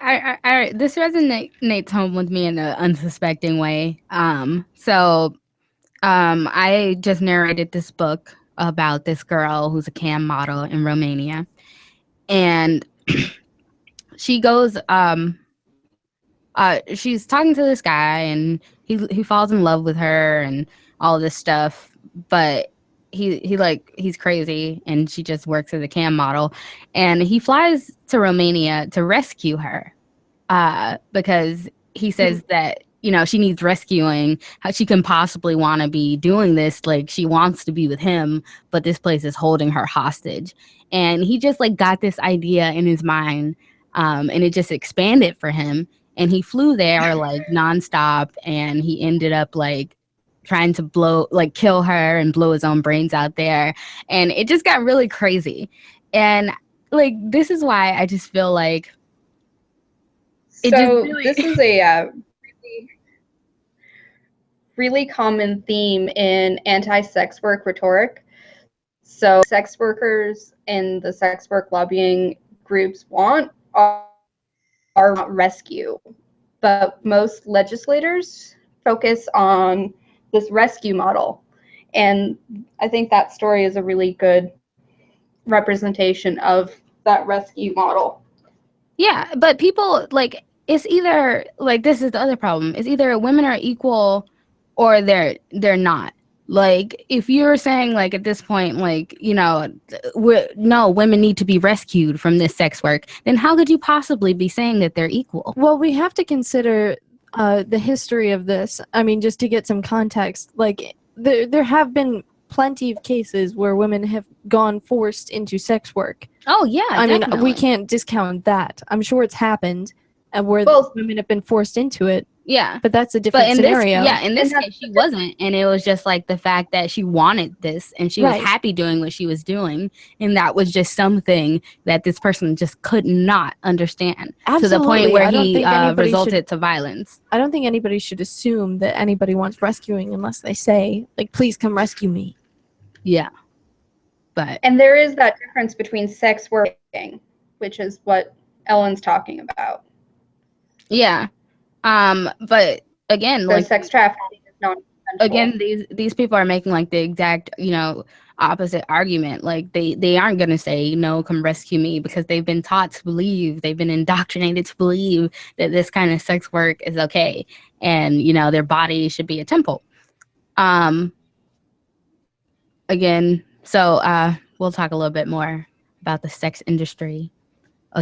resonates home with me in an unsuspecting way. I just narrated this book about this girl who's a cam model in Romania, and she goes she's talking to this guy, and he falls in love with her and all this stuff, but he's crazy, and she just works as a cam model, and he flies to Romania to rescue her because he says that, you know, she needs rescuing. How she can possibly want to be doing this? Like, she wants to be with him, but this place is holding her hostage. And he just like got this idea in his mind, and it just expanded for him. And he flew there like nonstop, and he ended up like trying to kill her and blow his own brains out there. And it just got really crazy. And like, this is why I just feel like this is a really common theme in anti-sex work rhetoric. So sex workers and the sex work lobbying groups want are rescue, but most legislators focus on this rescue model. And I think that story is a really good representation of that rescue model. Yeah, but people, like, it's either, like, this is the other problem. It's either women are equal or they're not. Like, if you're saying, like, at this point, like, you know, no, women need to be rescued from this sex work, then how could you possibly be saying that they're equal? Well, we have to consider the history of this. I mean, just to get some context, like, there have been plenty of cases where women have gone forced into sex work. Oh, yeah, I mean, we definitely. can't discount that. I'm sure it's happened, and where women have been forced into it. Yeah. But that's a different in scenario. in this case, she wasn't. And it was just like the fact that she wanted this and she was Right. happy doing what she was doing. And that was just something that this person just could not understand to the Absolutely. point where I don't he think anybody resulted should- to violence. I don't think anybody should assume that anybody wants rescuing unless they say, like, please come rescue me. Yeah. But And there is that difference between sex working, which is what Ellen's talking about. Yeah. But again, So like, sex trafficking is not again, these people are making like the exact, you know, opposite argument. Like they aren't gonna say no, come rescue me, because they've been taught to believe, they've been indoctrinated to believe that this kind of sex work is okay, and you know their body should be a temple. Again, so we'll talk a little bit more about the sex industry,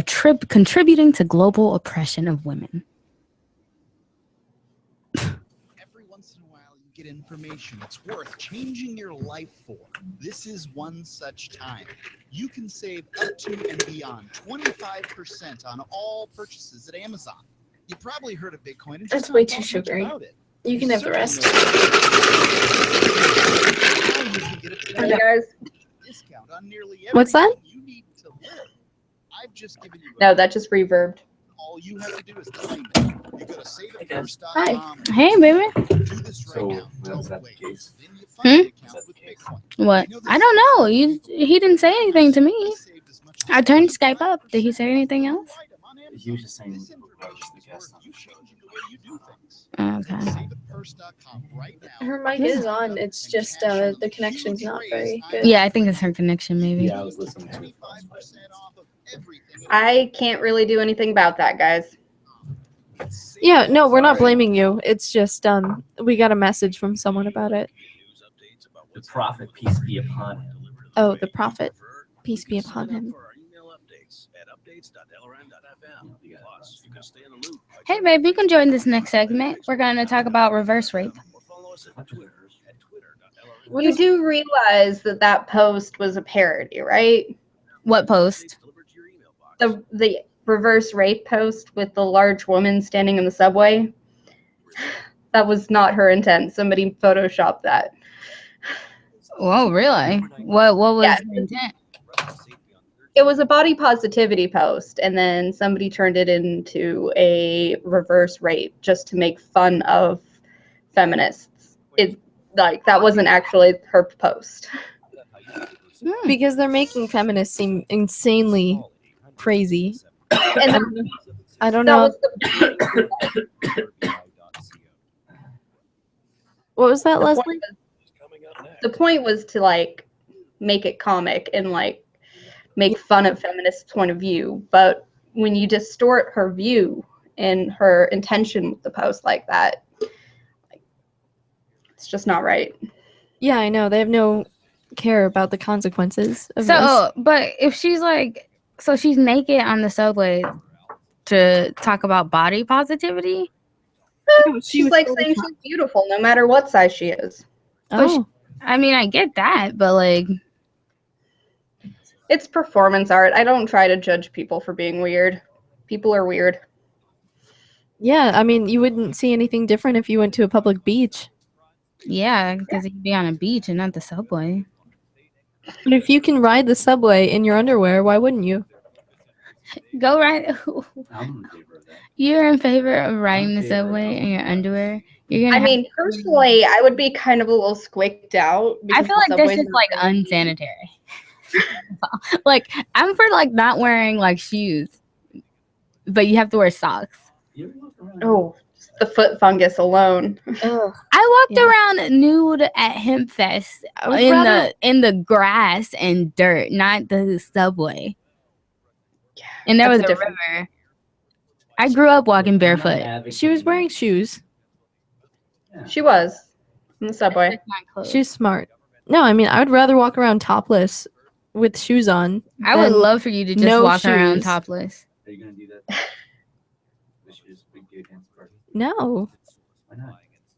contributing to global oppression of women. Every once in a while, you get information that's worth changing your life for. This is one such time. You can save up to and beyond 25% on all purchases at Amazon. You probably heard of Bitcoin. And That's just way don't too know much sugary. about it. You can have the rest. Hey guys. Discount on nearly What's that? everything you need to live. I've just given you No, that just reverbed. all you have to do is claim it. You go to saveitfirst.com. Hi. Hey, baby. Do this right now. Is that the case? Then you find an account with Bitcoin. What? I don't know. He didn't say anything to me. I turned Skype up. Did he say anything else? He was just saying the guest on the show. Okay. Her mic is on. It's just the connection's not very good. Yeah, I think it's her connection, maybe. Yeah, I was listening to it. I can't really do anything about that, guys. Yeah, no, we're not blaming you. It's just we got a message from someone about it. The prophet, peace be upon him. Oh, the prophet, peace be upon him. Hey, babe, you can join this next segment. We're going to talk about reverse rape. You do realize that that post was a parody, right? What post? The reverse rape post with the large woman standing in the subway. That was not her intent. Somebody photoshopped that. Oh, really? What was Yeah. the intent? It was a body positivity post, and then somebody turned it into a reverse rape just to make fun of feminists. It like that wasn't actually her post. Because they're making feminists seem insanely crazy. And I don't that know. was the What was that, the Leslie? point was- the point was to like make it comic and like make fun of feminists' point of view, but when you distort her view and her intention with the post like that, it's just not right. Yeah, I know. They have no care about the consequences of So, but if she's like, so she's naked on the subway to talk about body positivity. She's like saying she's beautiful no matter what size she is. But I mean, I get that, but like, It's performance art. I don't try to judge people for being weird. People are weird. Yeah, I mean, you wouldn't see anything different if you went to a public beach. yeah, because you'd be on a beach and not the subway. But if you can ride the subway in your underwear, why wouldn't you? Go ride. You're in favor of riding the subway in your underwear. You're gonna. I mean, personally, I would be kind of a little squicked out. I because feel the like this subways is are like very- unsanitary. Like I'm for like not wearing like shoes, but you have to wear socks. Oh, just the foot fungus alone. I walked around nude at Hempfest would in rather- the grass and dirt, not the subway. And there was that's a a different- river. I grew up walking barefoot. She was wearing shoes. She was in the subway. She's smart. No, I mean, I would rather walk around topless with shoes on. I would than love for you to just no walk around shoes. topless. Are you gonna do that? Big dude dance party? No. Why not?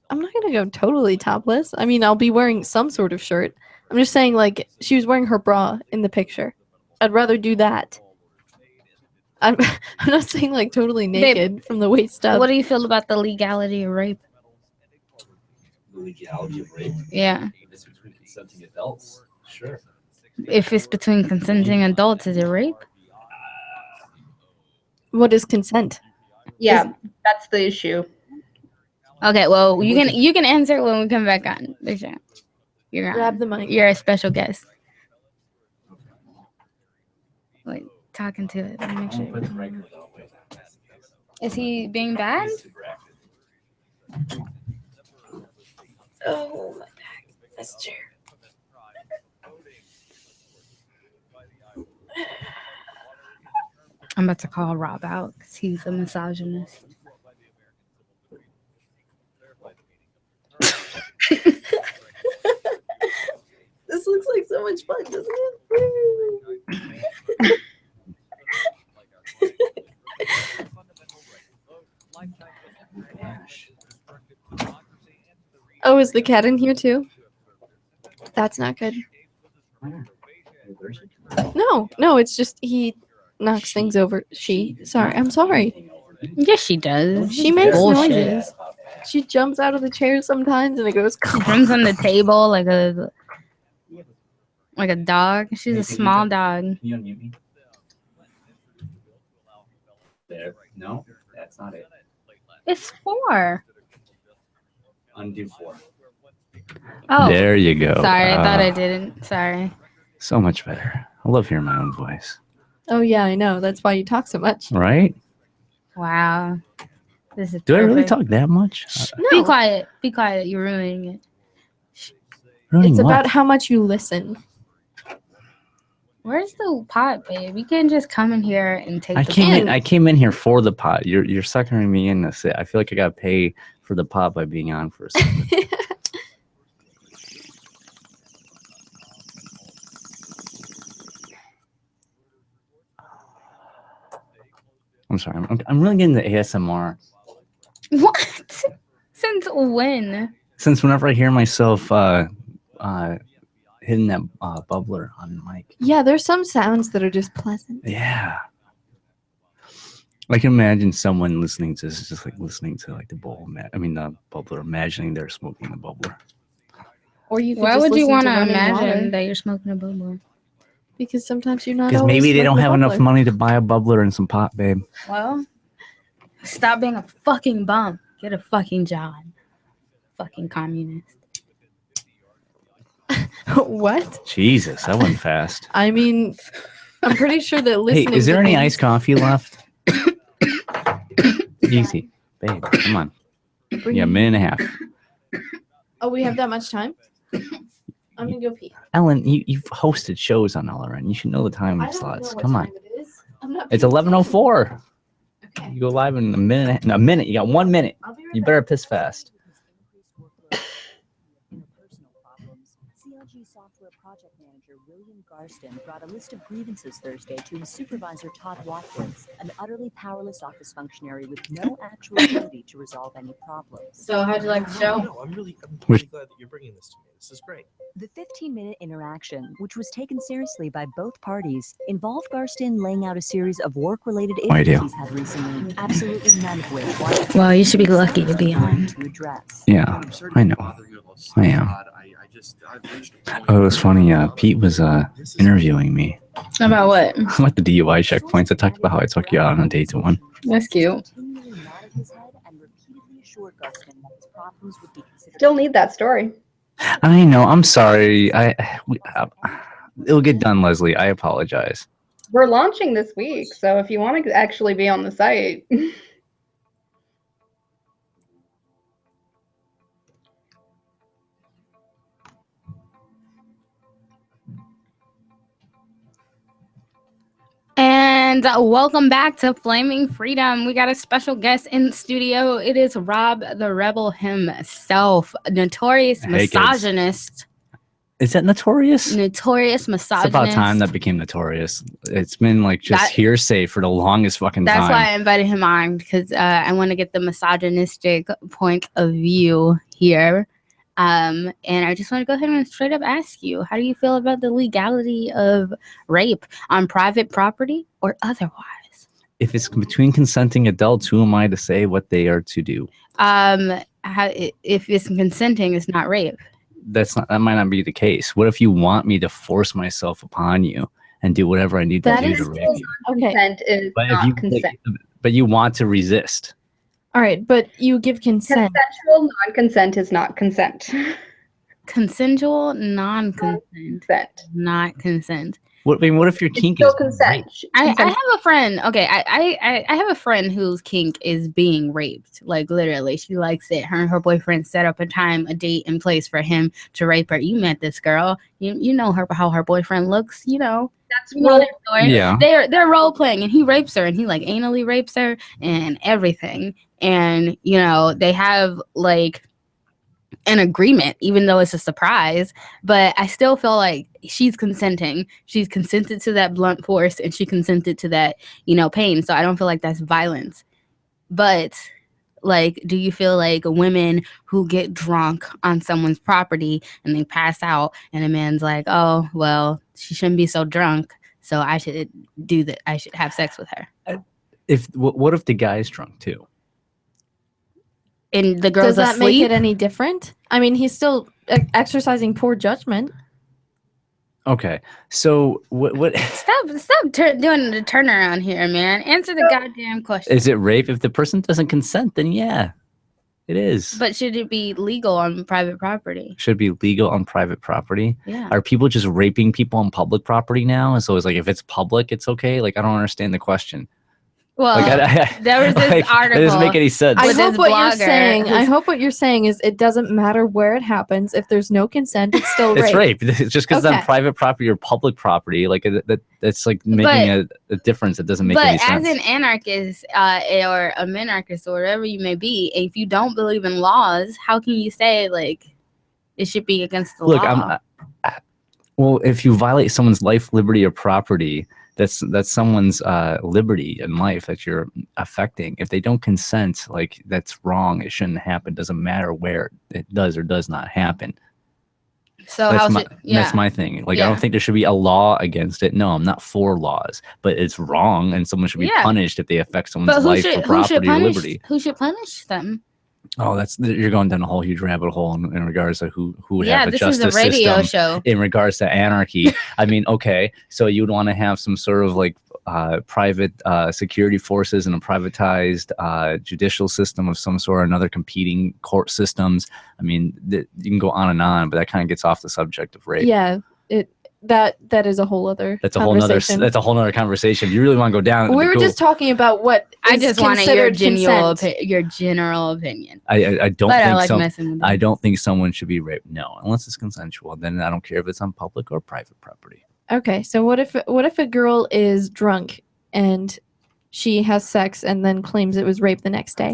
I'm not going to go totally topless. I mean, I'll be wearing some sort of shirt. I'm just saying, like, she was wearing her bra in the picture. I'd rather do that. I'm not saying, like, totally naked from the waist up. What do you feel about the legality of rape? The legality of rape. Yeah. If it's between consenting adults, sure. If it's between consenting adults, is it rape? What is consent? Yeah, that's the issue. Okay, well you can answer when we come back on. You're on. Grab the mic. You're a special guest. Like talking to it. Let me make sure. Is he being bad? Oh, my back. That's chair. I'm about to call Rob out because he's a misogynist. This looks like so much fun, doesn't it? Oh, is the cat in here too? That's not good. No, it's just he knocks things over. Sorry, I'm sorry. Yes, she does. She makes Bullshit. noises. She jumps out of the chair sometimes and it goes. Jumps on the table like a dog. She's a small dog. Can you unmute me? There. No, that's not it. It's 4. Undo 4. Oh, There you go. sorry. I thought I Ah, didn't. Sorry. So much better. I love hearing my own voice. Oh yeah, I know. That's why you talk so much. Right? Wow. This is. Do I really perfect. talk that much? Be quiet. Be quiet. You're ruining it. Ruining It's what? about how much you listen. Where's the pot, babe? You can just come in here and take I the came pot. in. I came in here for the pot. You're suckering me in to sit. I feel like I got to pay for the pot by being on for a second. I'm sorry. I'm really getting the ASMR What? Since when? since whenever I hear myself hitting that bubbler on the mic. Yeah, there's some sounds that are just pleasant. Yeah. I can imagine someone listening to this, just like listening to like the bowl. The bubbler, imagining they're smoking the bubbler. Or you. Could Why just would you listen want to running imagine water. that you're smoking a bubble? Because sometimes you're not. Because always maybe they don't liking a have enough bubbler. money to buy a bubbler and some pot, babe. Well, stop being a fucking bum. Get a fucking job. Fucking communist. What? Jesus, that went fast. I mean, I'm pretty sure that Hey, listening. is there to any things- iced coffee left? Easy, babe. Come on. Yeah, a minute and a half. Oh, we have that much time? I'm gonna go pee. Ellen, you've hosted shows on LRN. You should know the time I don't slots. know what Come on. time it is. I'm not It's paying 11:04. You go live in a minute. A minute. You got 1 minute. You better piss fast. CLG software project manager William Garston brought a list of grievances Thursday to his supervisor Todd Watkins, an utterly powerless office functionary with no actual ability to resolve any problems. So how'd you like the show? No, I'm really glad that you're bringing this to me. This is great. The 15-minute interaction, which was taken seriously by both parties, involved Garston laying out a series of work-related No idea. issues he's had recently, absolutely none of which Watkins Well, you should be lucky to be on. to address. Yeah, I know. I am. Oh, it was funny. Pete was interviewing me About what? about the DUI checkpoints. I talked about how I took you out on a date to one. That's cute. Still need that story. I know. I'm sorry. It'll get done, Leslie. I apologize. We're launching this week, so if you want to actually be on the site. And welcome back to Flaming Freedom. We got a special guest in the studio. It is Rob the Rebel himself, notorious Hey, kids. misogynist. Is that notorious? Notorious misogynist. It's about time that became notorious. It's been like just That- hearsay for the longest fucking That's time. why I invited him on, because I want to get the misogynistic point of view here. And I just want to go ahead and straight up ask you, how do you feel about the legality of rape on private property or otherwise? If it's between consenting adults, who am I to say what they are to do? If it's consenting, it's not rape. That might not be the case. What if you want me to force myself upon you and do whatever I need to That do is to rape you? Consent is But if not you consent. but you want to resist. All right, but you give consent. Consensual non-consent is not consent. Consensual non-consent. Not consent. What if your kink Still is consent. I have a friend. Okay, I have a friend whose kink is being raped. Like literally, she likes it. Her and her boyfriend set up a time, a date, and place for him to rape her. You met this girl. You know her, how her boyfriend looks. You know. That's you know their story. Yeah. They're role playing, and he rapes her, and he like anally rapes her and everything. And you know they have like an agreement, even though it's a surprise. But I still feel like she's consenting. She's consented to that blunt force, and she consented to that, you know, pain. So I don't feel like that's violence. But like, do you feel like women who get drunk on someone's property and they pass out, and a man's like, oh well, she shouldn't be so drunk, so I should do that. I should have sex with her. What if the guy's drunk too? And the girl's Does that asleep. make it any different? I mean, he's still exercising poor judgment. Okay, so what Stop doing the turnaround here, man. Answer the goddamn question. is it rape? If the person doesn't consent, then yeah, it is. But should it be legal on private property? Should be legal on private property. Yeah. Are people just raping people on public property now? And so it's like if it's public, it's okay. Like I don't understand the question. Well, Like, there was this like, article. It doesn't make any sense. I with hope this what you're blogger saying. I who's- hope what you're saying is it doesn't matter where it happens. If there's no consent, it's still It's rape. rape. It's just because it's Okay. on private property or public property. Like that's like making a difference. It doesn't make any But as sense. an anarchist or a minarchist or whatever you may be, if you don't believe in laws, how can you say like it should be against the Look, law? well, if you violate someone's life, liberty, or property, that's someone's liberty and life that you're affecting. If they don't consent, like that's wrong. It shouldn't happen. Doesn't matter where it does or does not happen. So how should That's my thing. Like I Yeah. don't think there should be a law against it. No, I'm not for laws, but it's wrong, and someone should be Yeah. punished if they affect someone's But who life should or property or punish liberty. who should punish them? Oh, you're going down a whole huge rabbit hole in regards to who would Yeah, have a this is a justice radio system show. in regards to anarchy. I mean, okay, so you'd want to have some sort of like private security forces and a privatized judicial system of some sort, and other competing court systems. I mean, you can go on, but that kind of gets off the subject of rape. Yeah, that is a whole other. That's a whole nother conversation. If you really want to go down, We were just talking about what I is just wanted your considered your general opinion. I don't But I think like so. messing with I don't think someone should be raped. No, unless it's consensual. Then I don't care if it's on public or private property. Okay, so what if a girl is drunk and she has sex and then claims it was rape the next day?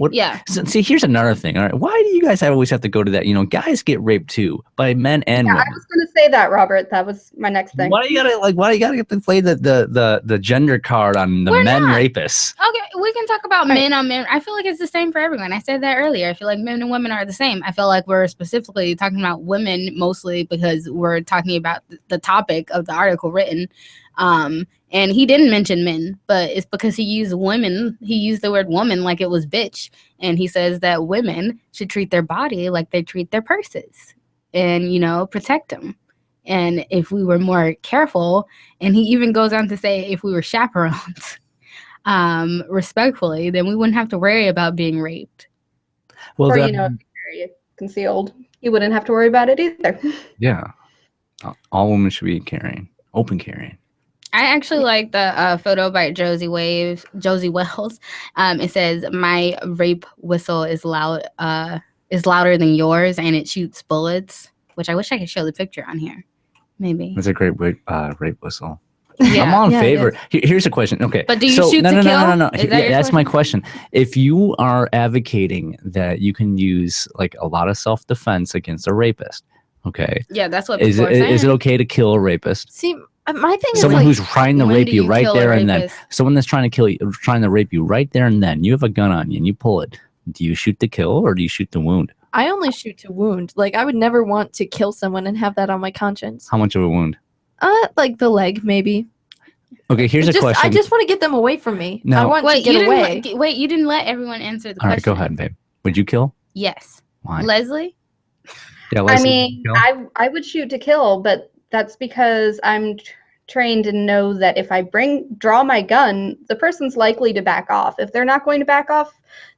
See, here's another thing. All right, why do you guys always have to go to that? Guys get raped too by men and Yeah, women. I was going to say that, Robert. That was my next thing. Why do you gotta get to play the gender card on the We're men not. rapists? Okay, we can talk about men on men. I feel like it's the same for everyone. I said that earlier. I feel like men and women are the same. I feel like we're specifically talking about women mostly because we're talking about the topic of the article written. And he didn't mention men, but it's because he used women. He used the word woman like it was bitch. And he says that women should treat their body like they treat their purses and, protect them. And if we were more careful, and he even goes on to say if we were chaperones, respectfully, then we wouldn't have to worry about being raped. Well, Or, if you're very concealed, you wouldn't have to worry about it either. Yeah, all women should be open carrying. I actually like the photo by Josie Wells. It says, "My rape whistle is louder than yours, and it shoots bullets." Which I wish I could show the picture on here. Maybe. That's a great rape whistle. Yeah. I'm on Yeah, it favor. is. Here's a question. Okay. But do you shoot to kill? No. Is that your That's my question. If you are advocating that you can use like a lot of self-defense against a rapist, okay? Yeah, that's what Is people are saying. it okay to kill a rapist? See, my thing is Someone like, who's trying to when rape do you you right kill a there and then. rapist? Someone that's trying to rape you right there and then. You have a gun on you and you pull it. Do you shoot to kill or do you shoot to wound? I only shoot to wound. Like, I would never want to kill someone and have that on my conscience. How much of a wound? Like the leg, maybe. Okay, here's a question. I just want to get them away from me. No. I want to get away. You didn't let everyone answer the All right, question. go ahead, babe. Would you kill? Yes. Why? Leslie? Yeah, I Leslie, mean, kill? I would shoot to kill, but that's because I'm trained and know that if I draw my gun, the person's likely to back off. If they're not going to back off,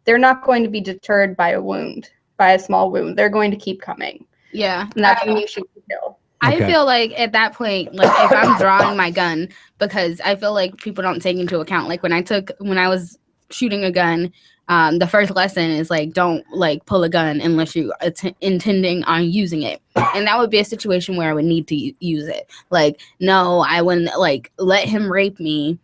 they're not going to be deterred by a small wound. They're going to keep coming. Yeah. And that's when you shoot to kill. I feel like at that point, like if I'm drawing my gun, because I feel like people don't take into account, like when I was shooting a gun, the first lesson is like, don't like pull a gun unless you are intending on using it. And that would be a situation where I would need to use it. Like, no, I wouldn't like let him rape me.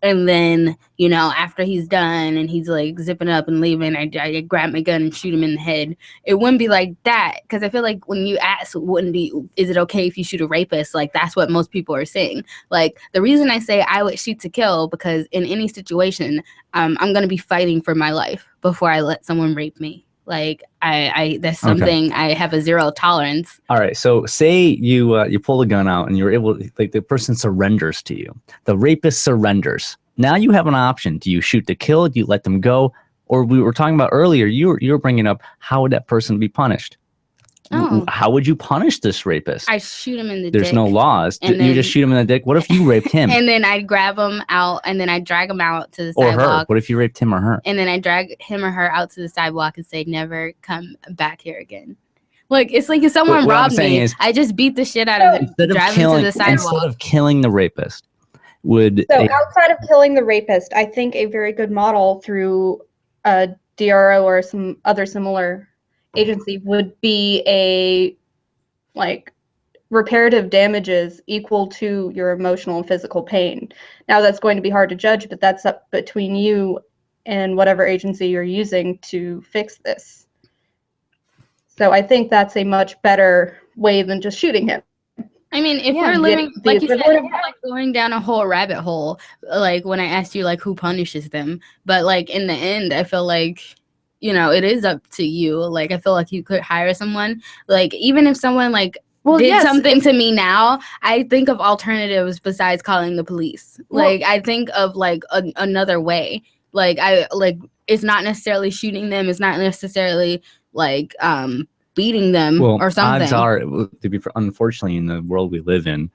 And then, after he's done and he's like zipping up and leaving, I grab my gun and shoot him in the head. It wouldn't be like that. Because I feel like when you ask, is it okay if you shoot a rapist? Like, that's what most people are saying. Like, the reason I say I would shoot to kill, because in any situation, I'm going to be fighting for my life before I let someone rape me. Like, that's something I have a zero tolerance. All right. So say you pull the gun out and you're able, like the person surrenders to you. The rapist surrenders. Now you have an option. Do you shoot to kill? Do you let them go? Or we were talking about earlier, you were bringing up, how would that person be punished? Oh. How would you punish this rapist? I shoot him in the There's dick. no laws. And You then- just shoot him in the dick. What if you raped him And then I'd grab him out, and then I'd drag him out to the or her? sidewalk. What if you raped him or her? And then I drag him or her out to the sidewalk and say, never come back here again. Like, it's like if someone What I'm robbed saying me, is- I just beat the shit out of him, drive him to the sidewalk. Instead of killing the rapist, would So outside of killing the rapist, I think a very good model through a DRO or some other similar agency would be a reparative damages equal to your emotional and physical pain. Now that's going to be hard to judge, but that's up between you and whatever agency you're using to fix this. So I think that's a much better way than just shooting him. I mean, if Yeah, we're get living, the like you said, equivalent of we're like going down a whole rabbit hole, like when I asked you, like, who punishes them. But, like, in the end, I feel like, it is up to you. Like, I feel like you could hire someone. Like, even if someone, like, did something to me now, I think of alternatives besides calling the police. Well- Like, I think of, like, another way. Like it's not necessarily shooting them. It's not necessarily like beating them or something. Odds are, unfortunately, in the world we live in,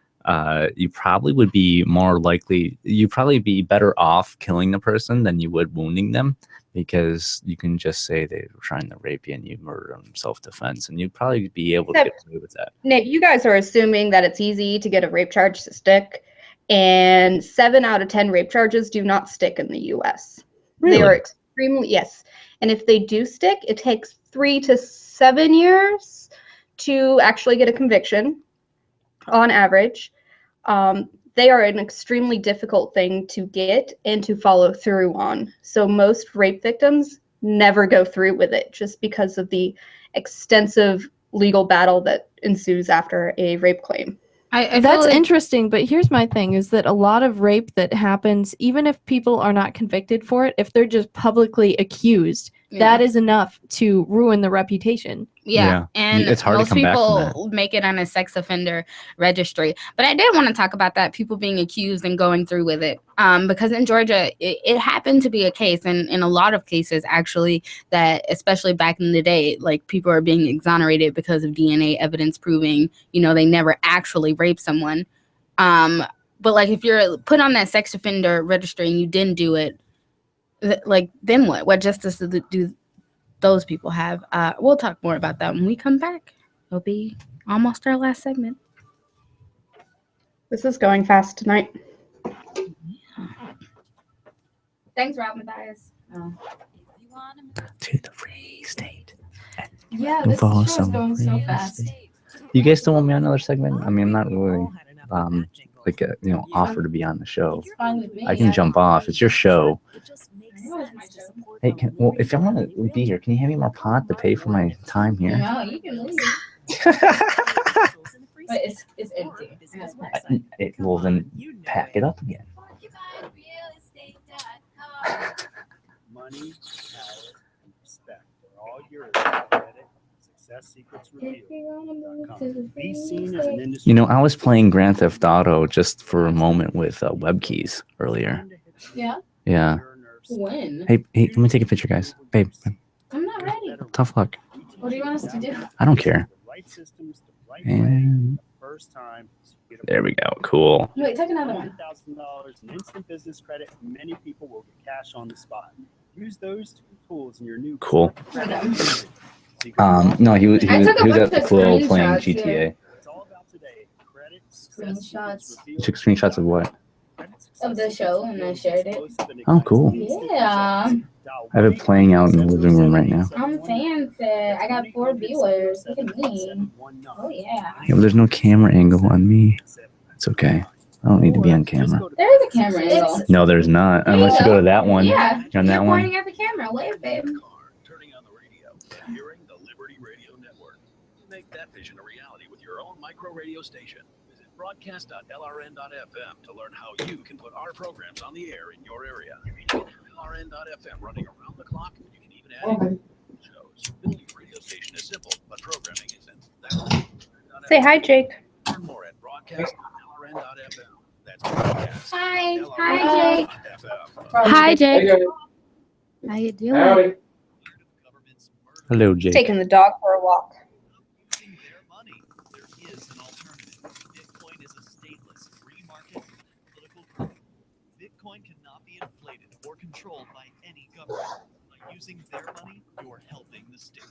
you probably would be more likely. You'd probably be better off killing the person than you would wounding them, because you can just say they were trying to rape you and you murdered them in self-defense, and you'd probably be able to get away with that. Nick, you guys are assuming that it's easy to get a rape charge to stick, and 7 out of 10 rape charges do not stick in the U.S. Really? They are extremely, yes. And if they do stick, it takes 3 to 7 years to actually get a conviction on average. They are an extremely difficult thing to get and to follow through on. So most rape victims never go through with it just because of the extensive legal battle that ensues after a rape claim. I That's feel like- interesting, but here's my thing is that a lot of rape that happens, even if people are not convicted for it, if they're just publicly accused, that is enough to ruin the reputation. Yeah, and it's hard to most come back from that. people make it on a sex offender registry. But I did want to talk about that, people being accused and going through with it. Because in Georgia, it happened to be a case, and in a lot of cases, actually, that especially back in the day, like people are being exonerated because of DNA evidence proving, they never actually raped someone. But like if you're put on that sex offender registry and you didn't do it, like then what? What justice do those people have? We'll talk more about that when we come back. It'll be almost our last segment. This is going fast tonight. Thanks, Rob Matthias. To the free state. Yeah, this show's show's going so fast. You guys still want me on another segment? I mean, I'm not really offer to be on the show. fine with me. I can jump off. It's your show. Hey, if y'all want to be here, can you hand me more pot to pay for my time here? No, you can leave. But it's empty. Well, then pack it up again. Money, power, and respect are all yours. Credit, Success Secrets Revealed.com. Be seen as an industry. I was playing Grand Theft Auto just for a moment with web keys earlier. Yeah. Yeah. When? Hey, let me take a picture, guys. Babe, I'm not ready. tough luck. What do you want us to do? I don't care. And there we go. Cool. Wait, take another one. $1,000 in instant business credit. Many people will get cash on the spot. Use those two tools in your new. Cool. No, he was at the pool playing screenshots, GTA. Screenshots You took screenshots of what? of the show and I shared it. Oh, cool. Yeah. I have it playing out in the living room right now. I'm fancy. I got 4 viewers. Look at me. Oh yeah. Yeah, but there's no camera angle on me. It's okay. I don't need to be on camera. There's a camera angle. No, there's not. Unless you go to that one. Yeah. You're on that You're one. pointing at the camera. Wave, babe. Hearing the Liberty Radio Network. Make that vision a reality with your own micro radio station. Visit broadcast.lrn.fm to learn how you can put our programs on the air in your area. LRN.fm running around the clock. You can even add in shows. Building a radio station is simple, but programming isn't. Say hi, Jake. Learn more at broadcast.lrn.fm. That's broadcast. Hi. Hi, Jake. Hi, Jake. How you doing? Hello, Jake. Taking the dog for a walk. Bitcoin cannot be inflated or controlled by any government. By using their money, you're helping the state.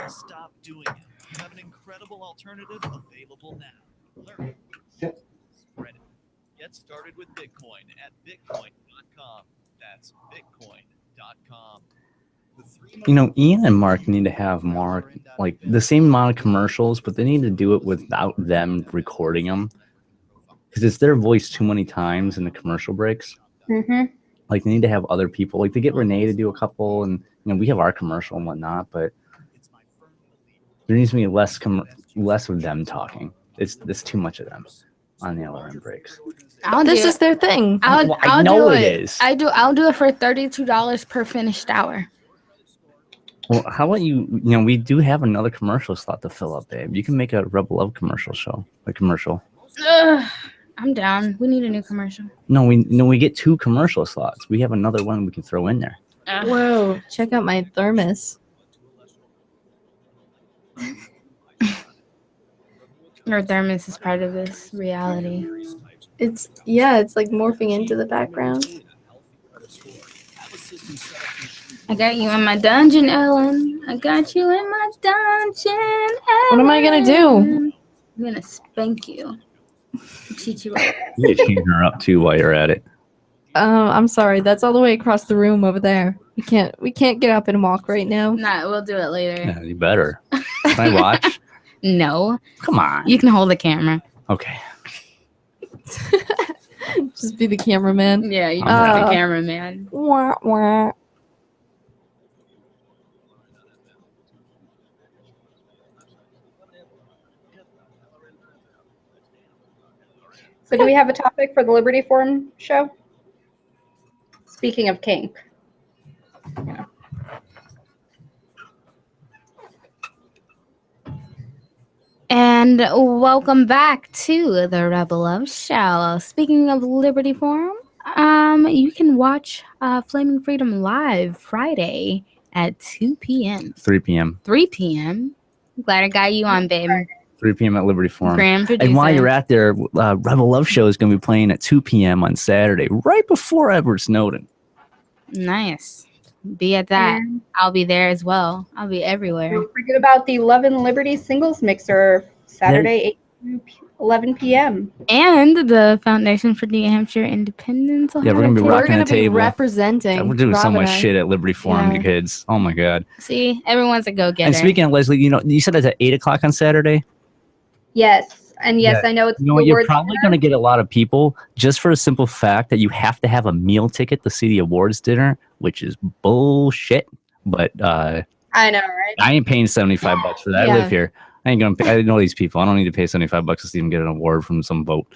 Stop doing it. You have an incredible alternative available now. Learn. Spread it. Get started with Bitcoin at bitcoin.com. That's bitcoin.com. Ian and Mark need to have more, like, the same amount of commercials, but they need to do it without them recording them. Because it's their voice too many times in the commercial breaks. Mm-hmm. Like, they need to have other people. Like, they get Renee to do a couple, and, we have our commercial and whatnot, but there needs to be less of them talking. It's too much of them on the LRM breaks. This is their thing. I know it is. I'll do it for $32 per finished hour. Well, how about we do have another commercial slot to fill up, babe. You can make a Rebel Love commercial. Ugh, I'm down. We need a new commercial. No, we get 2 commercial slots. We have another one we can throw in there. Whoa! Check out my thermos. Your thermos is part of this reality. It's like morphing into the background. I got you in my dungeon, Ellen. I got you in my dungeon, Ellen. What am I gonna do? I'm gonna spank you. Teach you up. You need to tune her up too while you're at it. I'm sorry. That's all the way across the room over there. We can't get up and walk right now. Nah, we'll do it later. Yeah, you better. Can I watch? No. Come on. You can hold the camera. Okay. Just be the cameraman. Yeah, you can be the cameraman. Wah, wah. So do we have a topic for the Liberty Forum show? Speaking of kink. Yeah. And welcome back to the Rebel Love Show. Speaking of Liberty Forum, you can watch Flaming Freedom live Friday at 2 p.m. 3 p.m. 3 p.m. Glad I got you on, babe. 3 p.m. at Liberty Forum. Grand And while producer. you're at there, Rebel Love Show is going to be playing at 2 p.m. on Saturday, right before Edward Snowden. Nice. Be at that. I'll be there as well. I'll be everywhere. Don't forget about the Love and Liberty singles mixer Saturday, 8 to 11 p.m. And the Foundation for New Hampshire Independence. will Yeah, we're have going to a be table. rocking the table. representing. Yeah, we're doing so Rob much and I. shit at Liberty Forum, Yeah. you kids. Oh, my God. See, everyone's a go-getter. And speaking of Leslie, you said it's at 8 o'clock on Saturday? Yes, and yes, Yeah. I know it's You know what? the You're awards probably going to get a lot of people just for a simple fact that you have to have a meal ticket to see the awards dinner, which is bullshit. But I know, right? I ain't paying $75 for that. I Yeah. live here. I ain't gonna. I know these people. I don't need to pay $75 to see them get an award from some vote.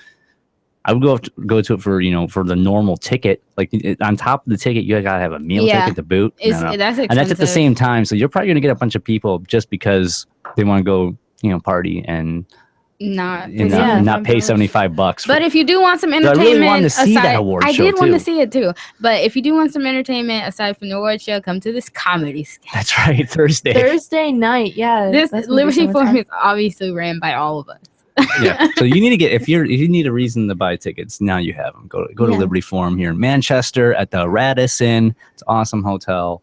I would go to it for for the normal ticket. Like on top of the ticket, you gotta have a meal Yeah. ticket to boot. It's- No, no. that's And that's at the expensive. same time. So you're probably gonna get a bunch of people just because they want to go party and Not not pay $75. But if you do want some I entertainment, really wanted to see that aside- award I show, did want to too. see it too. But if you do want some entertainment aside from the award show, come to this comedy sketch. That's right, Thursday. Thursday night, yeah. This that's gonna be so Liberty much Forum fun. is obviously ran by all of us. Yeah. So you need to get if you need a reason to buy tickets, now you have them. Go to Yeah. Liberty Forum here in Manchester at the Radisson. It's an awesome hotel.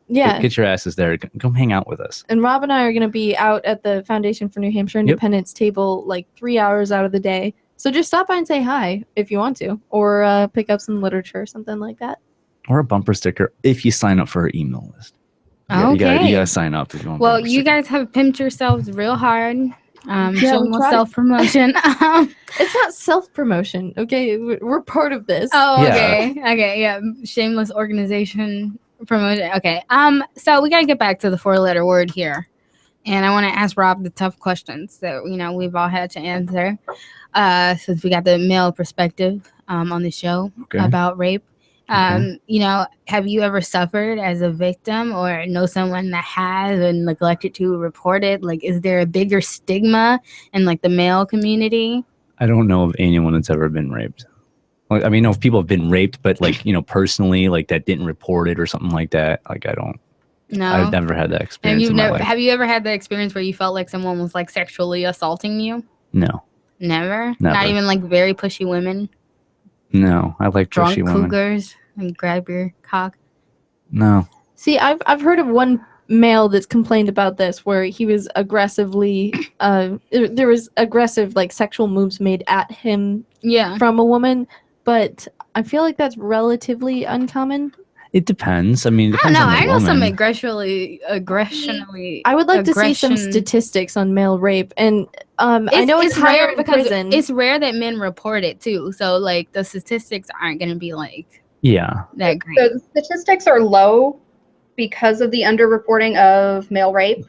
Yeah. Get your asses there. Come hang out with us. And Rob and I are going to be out at the Foundation for New Hampshire Independence table like 3 hours out of the day. So just stop by and say hi if you want to, or pick up some literature or something like that. Or a bumper sticker if you sign up for our email list. Okay. You gotta sign up if you want. Well, you guys have pimped yourselves real hard. Yeah, we Shameless tried. self-promotion. It's not self-promotion, okay? We're part of this. Oh, Yeah. okay. Okay, yeah. Shameless organization promotion. Okay. So we gotta get back to the 4-letter word here. And I want to ask Rob the tough questions that we've all had to answer. Since we got the male perspective on the show about rape. Have you ever suffered as a victim or know someone that has and neglected to report it? Like, is there a bigger stigma in like the male community? I don't know of anyone that's ever been raped. Like, I mean, I know if people have been raped, but like personally, like that didn't report it or something like that. Like I don't. No. I've never had that And experience in my life. have you ever had the experience where you felt like someone was like sexually assaulting you? No, Never? Never. Not even like very pushy women? no. I like Drunk pushy women. cougars and grab your cock? No. See, I've heard of one male that's complained about this where he was aggressively there was aggressive like sexual moves made at him from a woman, but I feel like that's relatively uncommon. It depends. I mean, it I don't depends know. on the I know some woman. aggressionally. I would like to see some aggression- statistics on male rape, and I know it's rare higher in because prison. it's rare that men report it too. So like the statistics aren't going to be like Yeah. that great. So the statistics are low because of the underreporting of male rape.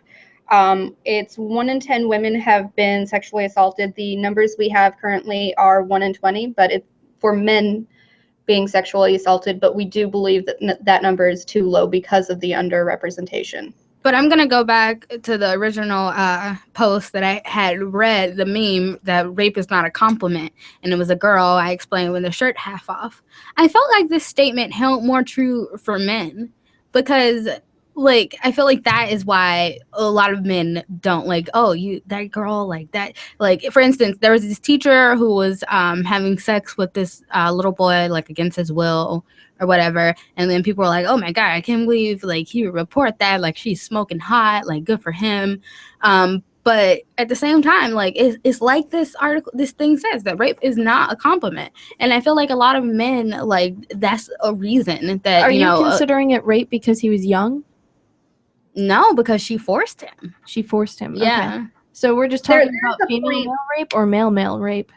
It's 1 in 10 women have been sexually assaulted. The numbers we have currently are 1 in 20, but it's for men being sexually assaulted. But we do believe that that number is too low because of the underrepresentation. But I'm gonna go back to the original post that I had read, the meme that rape is not a compliment, and it was a girl. I explained with the shirt half off. I felt like this statement held more true for men because, like, I feel like that is why a lot of men don't like. Oh, you that girl like that. Like, for instance, there was this teacher who was having sex with this little boy like against his will or whatever, and then people were like, oh my god, I can't believe like he would report that, like she's smoking hot, like good for him. But at the same time, like it's like this thing says that rape is not a compliment, and I feel like a lot of men, like, that's a reason that Are you know considering it rape because he was young? No, because she forced him. She forced him. Yeah. Okay. So we're just talking about female rape or male rape.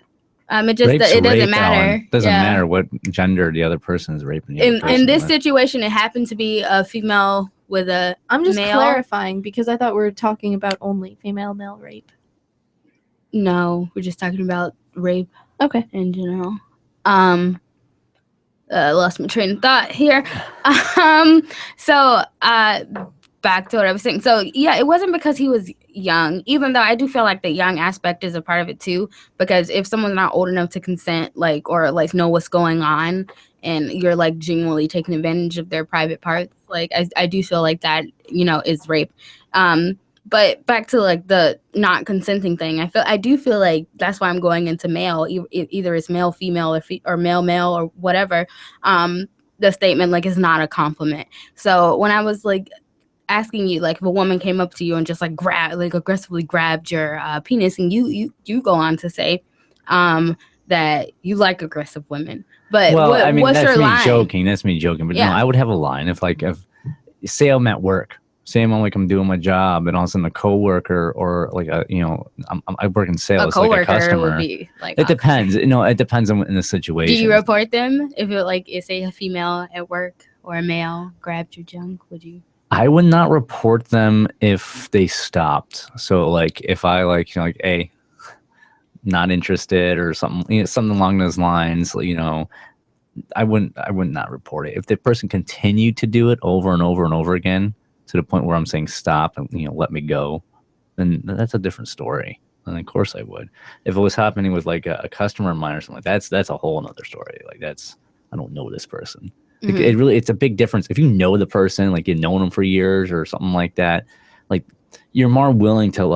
It just Rape's it doesn't rape, matter. Ellen. Doesn't Yeah. matter what gender the other person is raping the other person In this with. situation, it happened to be a female with a I'm just male. clarifying because I thought we were talking about only male rape. No, we're just talking about rape. Okay. In general. Lost my train of thought here. So back to what I was saying. So yeah, it wasn't because he was young, even though I do feel like the young aspect is a part of it too. Because if someone's not old enough to consent, like, or like know what's going on, and you're like genuinely taking advantage of their private parts, like I do feel like that, is rape. But back to like the not consenting thing, I do feel like that's why I'm going into male. Either it's male, female, or male, or whatever. The statement like is not a compliment. So when I was like asking you, like, if a woman came up to you and just like aggressively grabbed your penis, and you go on to say that you like aggressive women, but what's that's your me line? joking. That's me joking. But Yeah. no, I would have a line if say I'm at work, say I'm doing my job, and all of a sudden a coworker or like I work in sales, A like a coworker customer. would be like, It depends. It depends on in the situation. do you report them if it like is a female at work or a male grabbed your junk? Would you? I would not report them if they stopped. So like if I hey, not interested or something, something along those lines, I would not report it. If the person continued to do it over and over and over again to the point where I'm saying stop and let me go, then that's a different story. And of course I would. If it was happening with like a customer of mine or something, that's a whole another story. Like I don't know this person. Like, Mhm. it's a big difference. If you know the person, like you've known them for years or something like that, like you're more willing to all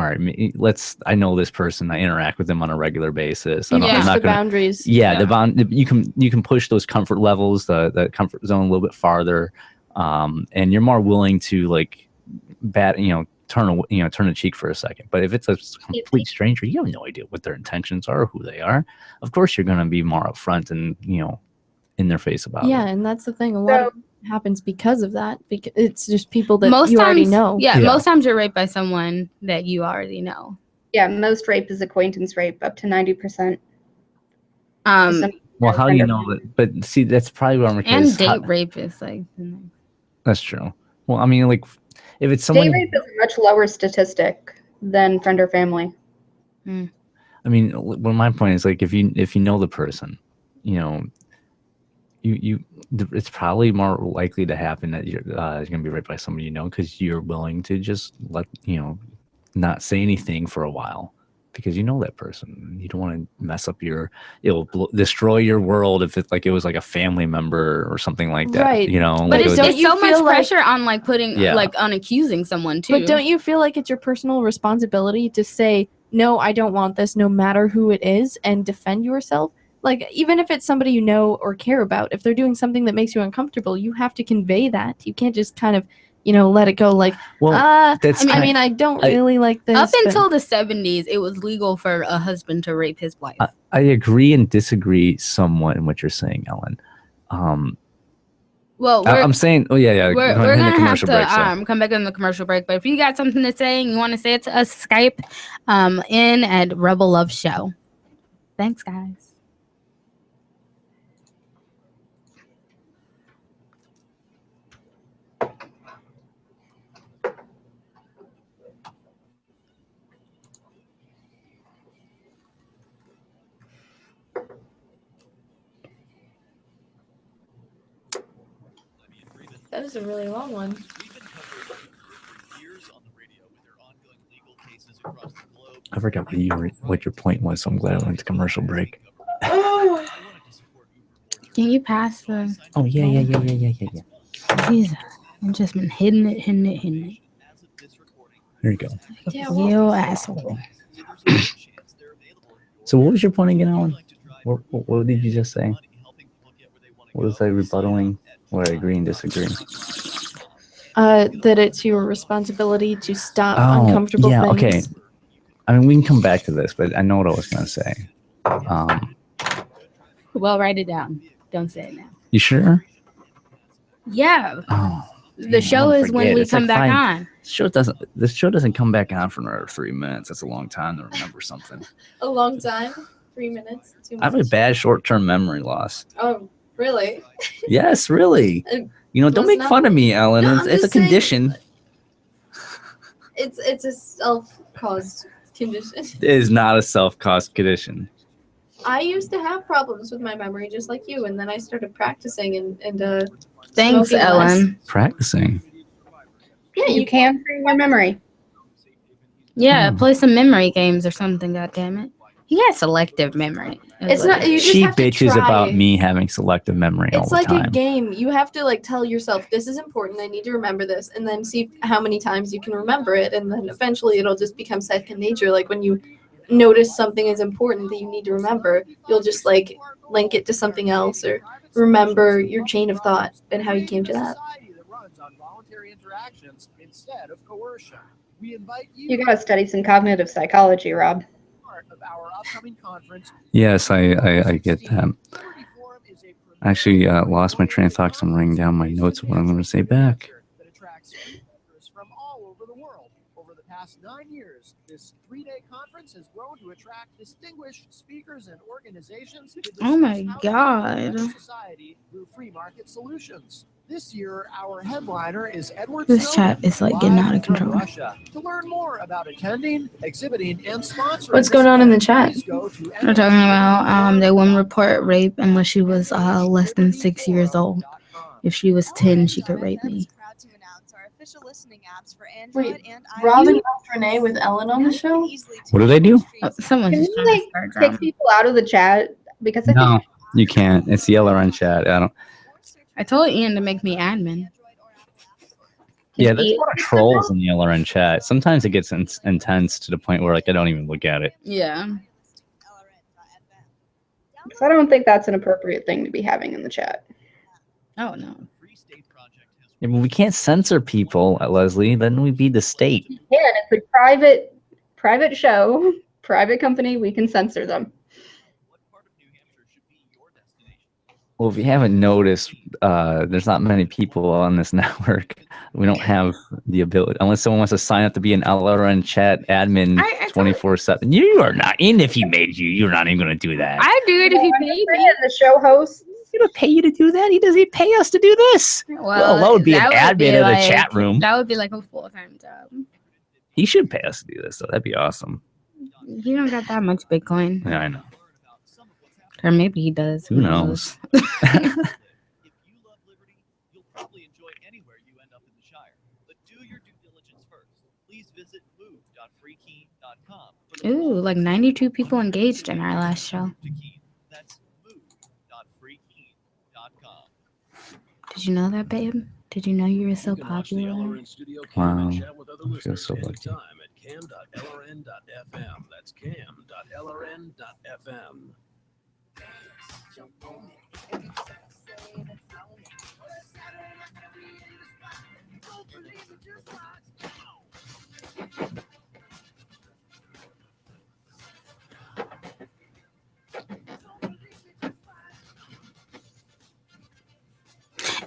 right, I know this person. I interact with them on a regular basis. I'm Push not the gonna, boundaries. Yeah, you can push those comfort levels, the comfort zone a little bit farther, and you're more willing to turn a cheek for a second. But if it's a complete stranger, you have no idea what their intentions are or who they are. Of course, you're going to be more upfront and in their face about it. Yeah, and that's the thing. A lot of it happens because of that. Because it's just people that Most you times, already know. Yeah, most times you're raped by someone that you already know. Yeah, most rape is acquaintance rape, up to 90%. Well, how do you know that? But see, that's probably where I'm And date rape is like. That's true. Well, I mean, like if it's someone, Date rape is a much lower statistic than friend or family. I mean, well, my point is like if you know the person, it's probably more likely to happen that you're going to be raped by somebody because you're willing to just let not say anything for a while because you know that person. You don't want to mess up it'll destroy your world if it's like it was like a family member or something like that. Right. But it's so much pressure on like putting on accusing someone too. But don't you feel like it's your personal responsibility to say, no, I don't want this, no matter who it is, and defend yourself? Like, even if it's somebody you know or care about, if they're doing something that makes you uncomfortable, you have to convey that. You can't just kind of, let it go like, I don't really like this. Up but- until the 70s, it was legal for a husband to rape his wife. I agree and disagree somewhat in what you're saying, Ellen. Well, I'm saying, We're hit the gonna have commercial to break, so. come back in the commercial break. But if you got something to say and you want to say it to us, Skype in at Rebel Love Show. Thanks, guys. That was a really long one. I forgot what your point was, so I'm glad I went to commercial break. Oh. Can you pass the? Oh yeah. Jesus, I've just been hitting it. There you go. You asshole. So what was your point again, Alan? What did you just say? What was I rebuttaling? Or I agree and disagree? That it's your responsibility to stop uncomfortable yeah, things. okay. I mean, we can come back to this, but I know what I was going to say. Well, write it down. Don't say it now. You sure? Yeah. Oh, The show is when we come back on. The show doesn't come back on for another 3 minutes. That's a long time to remember something. A long time. 3 minutes. 2 minutes. I have a bad short-term memory loss. Oh, really? Yes, really. You know, don't make fun of me, Ellen. No, it's a condition. It's a self-caused condition. It is not a self-caused condition. I used to have problems with my memory, just like you, and then I started practicing and Thanks, smoking Ellen. less. Practicing. Yeah, you can train your memory. Yeah, play some memory games or something. God damn it. He has selective memory. It's not. You just She have to bitches try. about me having selective memory all It's the like time. a game. You have to like tell yourself this is important. I need to remember this, and then see how many times you can remember it, and then eventually it'll just become second nature. Like when you notice something is important that you need to remember, you'll just like link it to something else or remember your chain of thought and how you came to that. Instead of coercion. We invite You gotta study some cognitive psychology, Rob. of our upcoming conference. Yes, I get that. I actually lost my train of thought, so I'm writing down my notes of what I'm going to say back. That attracts speakers from all over the world. Over the past 9 years, this 3-day conference has grown to attract distinguished speakers and organizations. to Oh my discuss how to God. improve society through free market solutions. This year, our headliner is Edward This Snowden, chat is like getting live out of from control. Russia. To learn more about attending, exhibiting, and sponsoring, What's going on in the chat? We're talking about they wouldn't report rape unless she was less than 6 years old. If she was 10, she could rape me. Wait, Robin helped Renee with Ellen on the show? What do they do? Someone's Can just you trying to like start drama. kick people out of the chat? Because I No, think you can't. It's the LRN chat. I don't. I told Ian to make me admin. Yeah, there's a lot of trolls in the LRN chat. Sometimes it gets intense to the point where like I don't even look at it. Yeah. 'cause I don't think that's an appropriate thing to be having in the chat. Oh no. Yeah, but we can't censor people, Leslie. Then we'd be the state. Yeah, it's a private show, private company. We can censor them. Well, if you haven't noticed, there's not many people on this network. We don't have the ability, unless someone wants to sign up to be an LRN chat admin 24/7. You are not. And if he made you, you're not even going to do that. I do it if he paid me. The show host. He don't pay you to do that. He doesn't pay us to do this. Well, that would be an admin of the chat room. That would be like a full-time job. He should pay us to do this, so that'd be awesome. You don't got that much Bitcoin. Yeah, I know. Or maybe he does. Who knows? Ooh, like 92 people engaged in our last show. Did you know that, babe? Did you know you were so popular? Wow. I feel so lucky. Cam.lrn.fm. That's cam.lrn.fm.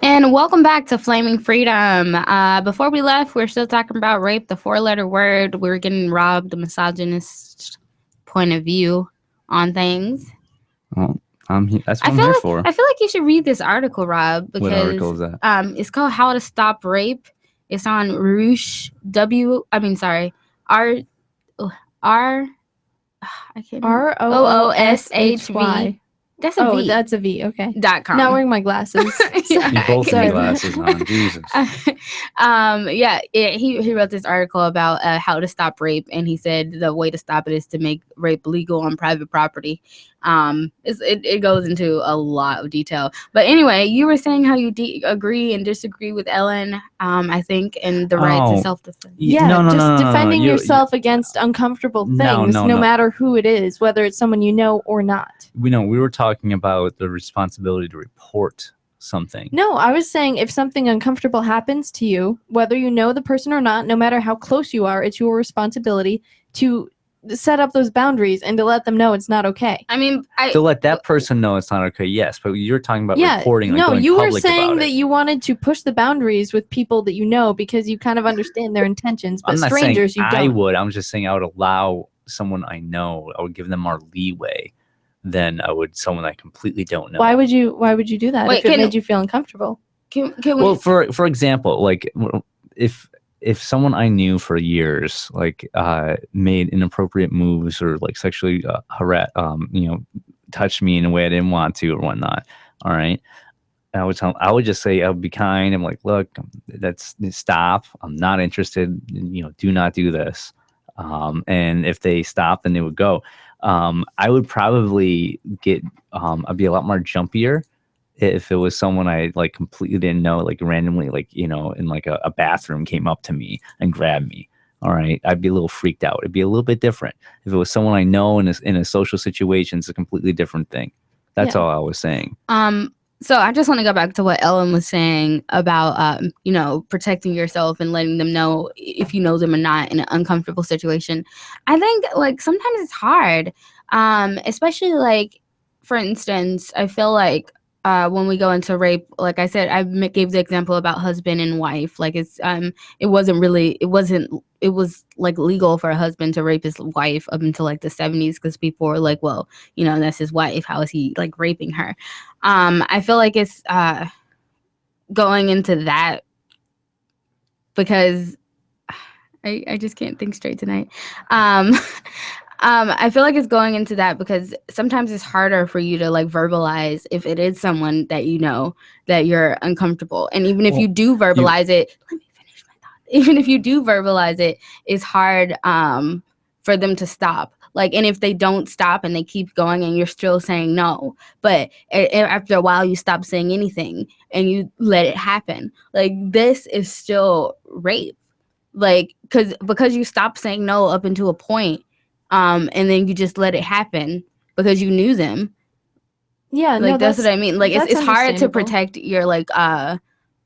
And welcome back to Flaming Freedom. Before we left, we are still talking about rape, the 4-letter word. We were getting robbed, the misogynist point of view on things. Well, that's what I'm here for. I feel like you should read this article, Rob, because What article is that? It's called "How to Stop Rape." It's on Roosh ROOSHY. That's a Oh, V. that's a V. Okay. .com. Not wearing my glasses. You both Sorry. have glasses on. Jesus. He wrote this article about how to stop rape, and he said the way to stop it is to make rape legal on private property. It goes into a lot of detail, but anyway, you were saying how you agree and disagree with Ellen, I think, and the right to self-defense. Yeah, No, no, just no, no, no, no. defending You- yourself against uncomfortable No, things, no, no no. matter who it is, whether it's someone you know or not. We were talking about the responsibility to report something. No, I was saying if something uncomfortable happens to you, whether you know the person or not, no matter how close you are, it's your responsibility to set up those boundaries and to let them know it's not okay. I mean, To let that person know it's not okay, yes, but you're talking about yeah, reporting, like no, going you were public saying about that it. you wanted to push the boundaries with people that you know because you kind of understand their intentions, but I'm not strangers saying you I don't. would. I'm just saying I would allow someone I know. I would give them more leeway than I would someone I completely don't know. Why would you do that Wait, if it can- made you feel uncomfortable? Can Well, for example, like if someone I knew for years like made inappropriate moves or like sexually touched me in a way I didn't want to or whatnot, all right, I would just say I would be kind. I'm like, look, stop. I'm not interested. Do not do this. And if they stop, then they would go. I would probably I'd be a lot more jumpier if it was someone I like completely didn't know, like randomly, like, in like a bathroom came up to me and grabbed me. All right. I'd be a little freaked out. It'd be a little bit different. If it was someone I know in a social situation, it's a completely different thing. That's Yeah. all I was saying. So I just want to go back to what Ellen was saying about, protecting yourself and letting them know if you know them or not in an uncomfortable situation. I think like sometimes it's hard, especially like, for instance, I feel like when we go into rape, like I said, I gave the example about husband and wife. Like it was like legal for a husband to rape his wife up until like the 70s because people were like, well, that's his wife. How is he like raping her? I feel like it's going into that because I just can't think straight tonight. I feel like it's going into that because sometimes it's harder for you to like verbalize if it is someone that you know that you're uncomfortable. And even if you do verbalize it, let me finish my thought. Even if you do verbalize it, it's hard for them to stop. Like, and if they don't stop and they keep going and you're still saying no, but after a while you stop saying anything and you let it happen, like this is still rape. Like, because you stop saying no up until a point, and then you just let it happen because you knew them. Yeah, Like no, that's what I mean. Like it's that's hard to understandable. protect your like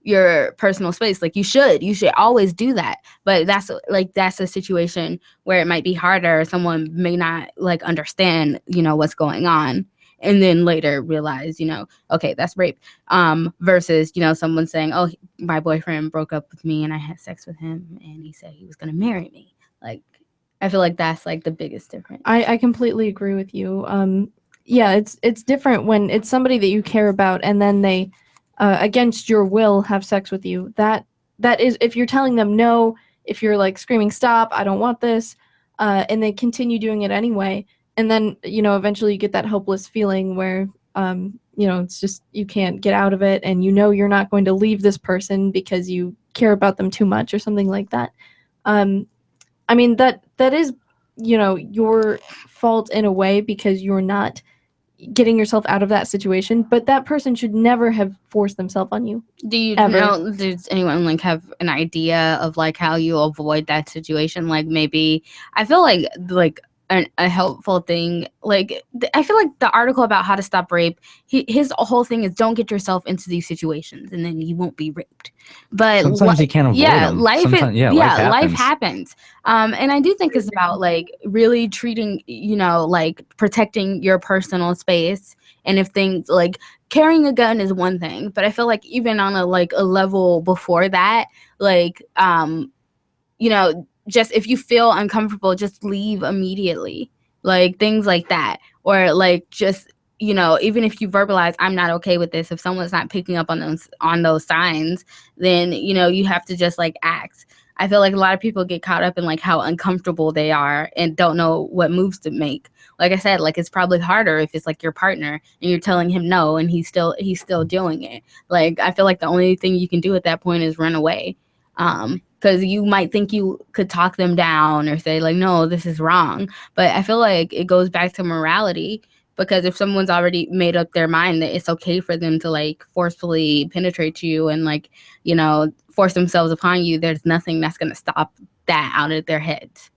your personal space. Like you should always do that. But that's a situation where it might be harder. Someone may not like understand, what's going on. And then later realize, okay, that's rape. Versus, someone saying, oh, my boyfriend broke up with me and I had sex with him and he said he was going to marry me. Like, I feel like that's like the biggest difference. I completely agree with you. Yeah, it's different when it's somebody that you care about and then they, against your will, have sex with you. That is, if you're telling them no, if you're like screaming, stop, I don't want this, and they continue doing it anyway. And then, eventually you get that hopeless feeling where, it's just, you can't get out of it and you're not going to leave this person because you care about them too much or something like that. I mean, that is, your fault in a way because you're not getting yourself out of that situation, but that person should never have forced themselves on you. Do you ever. know, does anyone like have an idea of like how you avoid that situation? Like maybe, I feel like a helpful thing, like I feel like the article about how to stop rape, his whole thing is don't get yourself into these situations and then you won't be raped. But Sometimes you can't avoid them. life Life happens. And I do think it's about like really treating, like protecting your personal space. And if things like carrying a gun is one thing, but I feel like even on a level before that, like just if you feel uncomfortable, just leave immediately, like things like that. Or like just, even if you verbalize, I'm not okay with this, if someone's not picking up on those signs, then, you have to just like act. I feel like a lot of people get caught up in like how uncomfortable they are and don't know what moves to make. Like I said, like it's probably harder if it's like your partner and you're telling him no and he's still doing it. Like I feel like the only thing you can do at that point is run away. Because you might think you could talk them down or say like, no, this is wrong. But I feel like it goes back to morality, because if someone's already made up their mind that it's okay for them to like forcefully penetrate you and like, you know, force themselves upon you, there's nothing that's going to stop that out of their heads.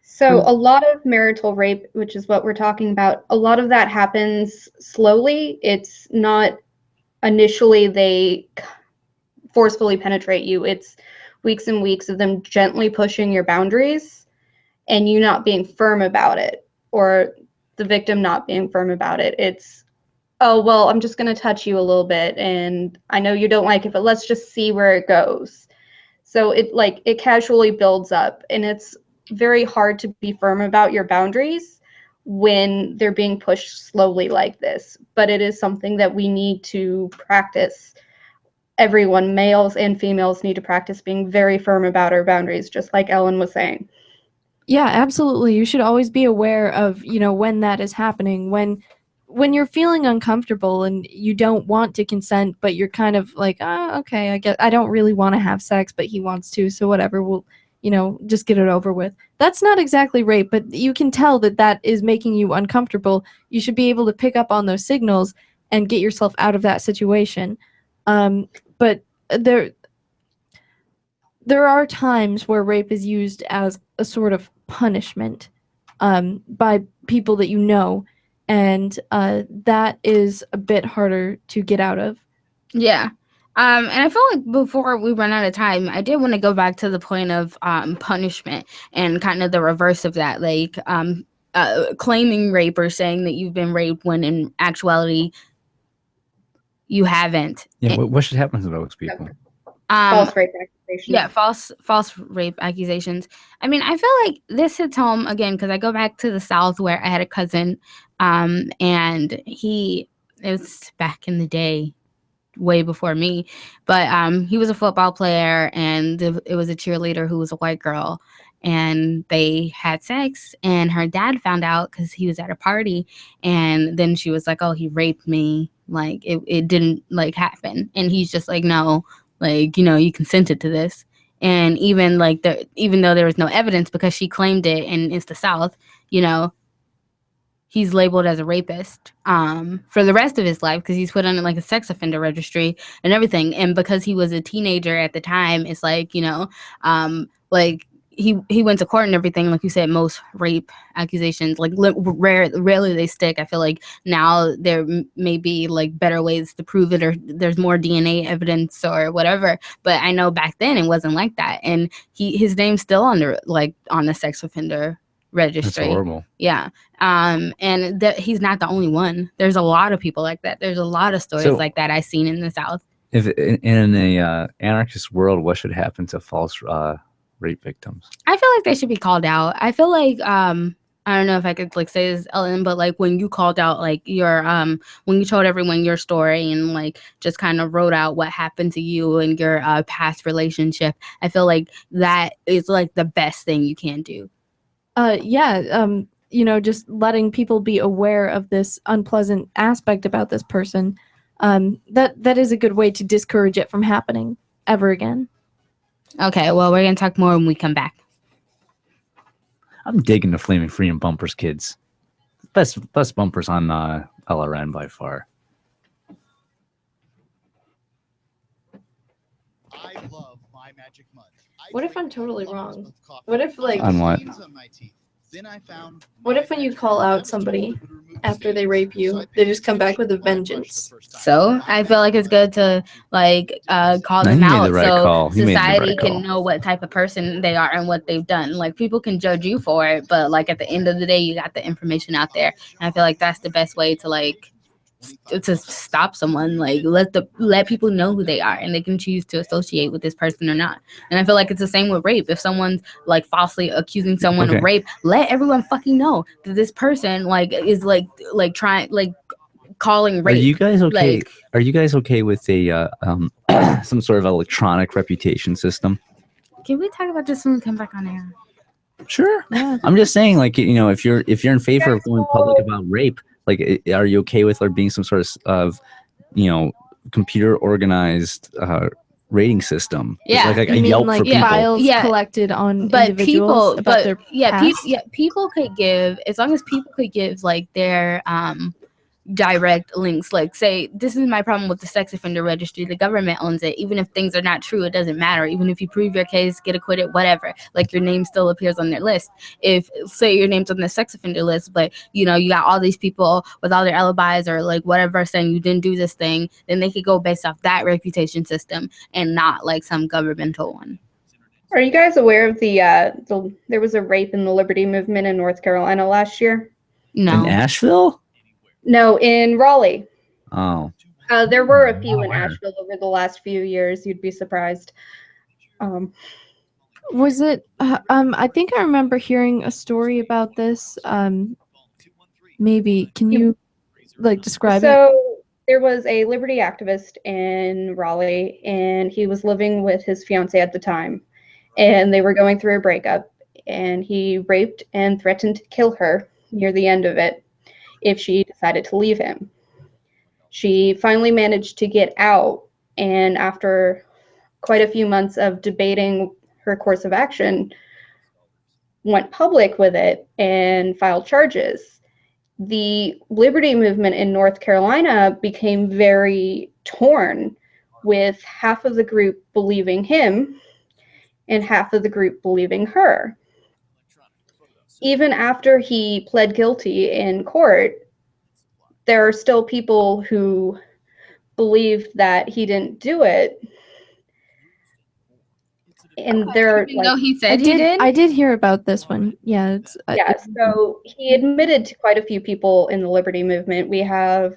So a lot of marital rape, which is what we're talking about, a lot of that happens slowly. It's not initially they forcefully penetrate you. It's weeks and weeks of them gently pushing your boundaries and you not being firm about it, or the victim not being firm about it. It's, oh, well, I'm just going to touch you a little bit and I know you don't like it, but let's just see where it goes. So it casually builds up, and it's very hard to be firm about your boundaries when they're being pushed slowly like this. But it is something that we need to practice. Everyone, males and females, need to practice being very firm about our boundaries, just like Ellen was saying. Yeah, absolutely. You should always be aware of, you know, when that is happening, when you're feeling uncomfortable and you don't want to consent, but you're kind of like, oh, okay, I guess I don't really want to have sex, but he wants to, so whatever, we'll, you know, just get it over with. That's not exactly rape, but you can tell that that is making you uncomfortable. You should be able to pick up on those signals and get yourself out of that situation. But there are times where rape is used as a sort of punishment by people that you know, and that is a bit harder to get out of. Yeah. And I feel like before we run out of time, I did want to go back to the point of punishment and kind of the reverse of that, like claiming rape or saying that you've been raped when in actuality you haven't. Yeah, what should happen to those people? False rape accusations. Yeah, false rape accusations. I mean, I feel like this hits home again because I go back to the South where I had a cousin, and it was back in the day, way before me, but he was a football player, and it was a cheerleader who was a white girl, and they had sex, and her dad found out because he was at a party, and then she was like, oh, he raped me, like it didn't like happen, and he's just like, no, like, you know, you consented to this. And even like even though there was no evidence because she claimed it and it's the South, you know, he's labeled as a rapist for the rest of his life because he's put on like a sex offender registry and everything. And because he was a teenager at the time, it's like, you know, like he went to court and everything. Like you said, most rape accusations, like rarely they stick. I feel like now there may be like better ways to prove it, or there's more DNA evidence or whatever. But I know back then it wasn't like that. And his name's still on the sex offender registry. That's horrible. Yeah. And he's not the only one. There's a lot of people like that. There's a lot of stories like that I've seen in the South. If in a anarchist world, what should happen to false rape victims? I feel like they should be called out. I feel like I don't know if I could like say this, Ellen, but like when you called out like your when you told everyone your story and like just kind of wrote out what happened to you and your past relationship, I feel like that is like the best thing you can do. You know, just letting people be aware of this unpleasant aspect about this person, that is a good way to discourage it from happening ever again. Okay, well, we're going to talk more when we come back. I'm digging the Flaming Freedom bumpers, kids. Best bumpers on LRN by far. I love My Magic Mud. What if I'm totally wrong? What if like on what? What if when you call out somebody after they rape you, they just come back with a vengeance? So I feel like it's good to like call them out so society can know what type of person they are and what they've done. Like people can judge you for it, but like at the end of the day, you got the information out there. And I feel like that's the best way to like to stop someone. Like let people know who they are and they can choose to associate with this person or not. And I feel like it's the same with rape. If someone's like falsely accusing someone of rape, let everyone fucking know that this person like is like trying like calling rape. Are you guys okay? Like, are you guys okay with a some sort of electronic reputation system? Can we talk about this when we come back on air? Sure. Yeah. I'm just saying, like, you know, if you're in favor of going public about rape, like, are you okay with there being some sort of you know, computer organized rating system? Yeah. like You a mean Yelp like for people. files Yeah. collected on But individuals people, about their past? people could give, as long as people could give like their direct links, like say, this is my problem with the sex offender registry, the government owns it, even if things are not true, it doesn't matter, even if you prove your case, get acquitted, whatever, like your name still appears on their list. If say your name's on the sex offender list, but you know you got all these people with all their alibis or like whatever saying you didn't do this thing, then they could go based off that reputation system and not like some governmental one. Are you guys aware of the there was a rape in the Liberty Movement in North Carolina last year? No. In Asheville? No, in Raleigh. Oh. There were a few in Asheville over the last few years. You'd be surprised. Was it? I think I remember hearing a story about this. Maybe can you like describe it? So there was a liberty activist in Raleigh, and he was living with his fiancée at the time, and they were going through a breakup, and he raped and threatened to kill her near the end of it if she decided to leave him. She finally managed to get out, and after quite a few months of debating her course of action, went public with it and filed charges. The Liberty Movement in North Carolina became very torn, with half of the group believing him and half of the group believing her. Even after he pled guilty in court, there are still people who believe that he didn't do it. And they're Even though he said I he did. did? I did hear about this one. Yeah. It's So he admitted to quite a few people in the Liberty Movement. We have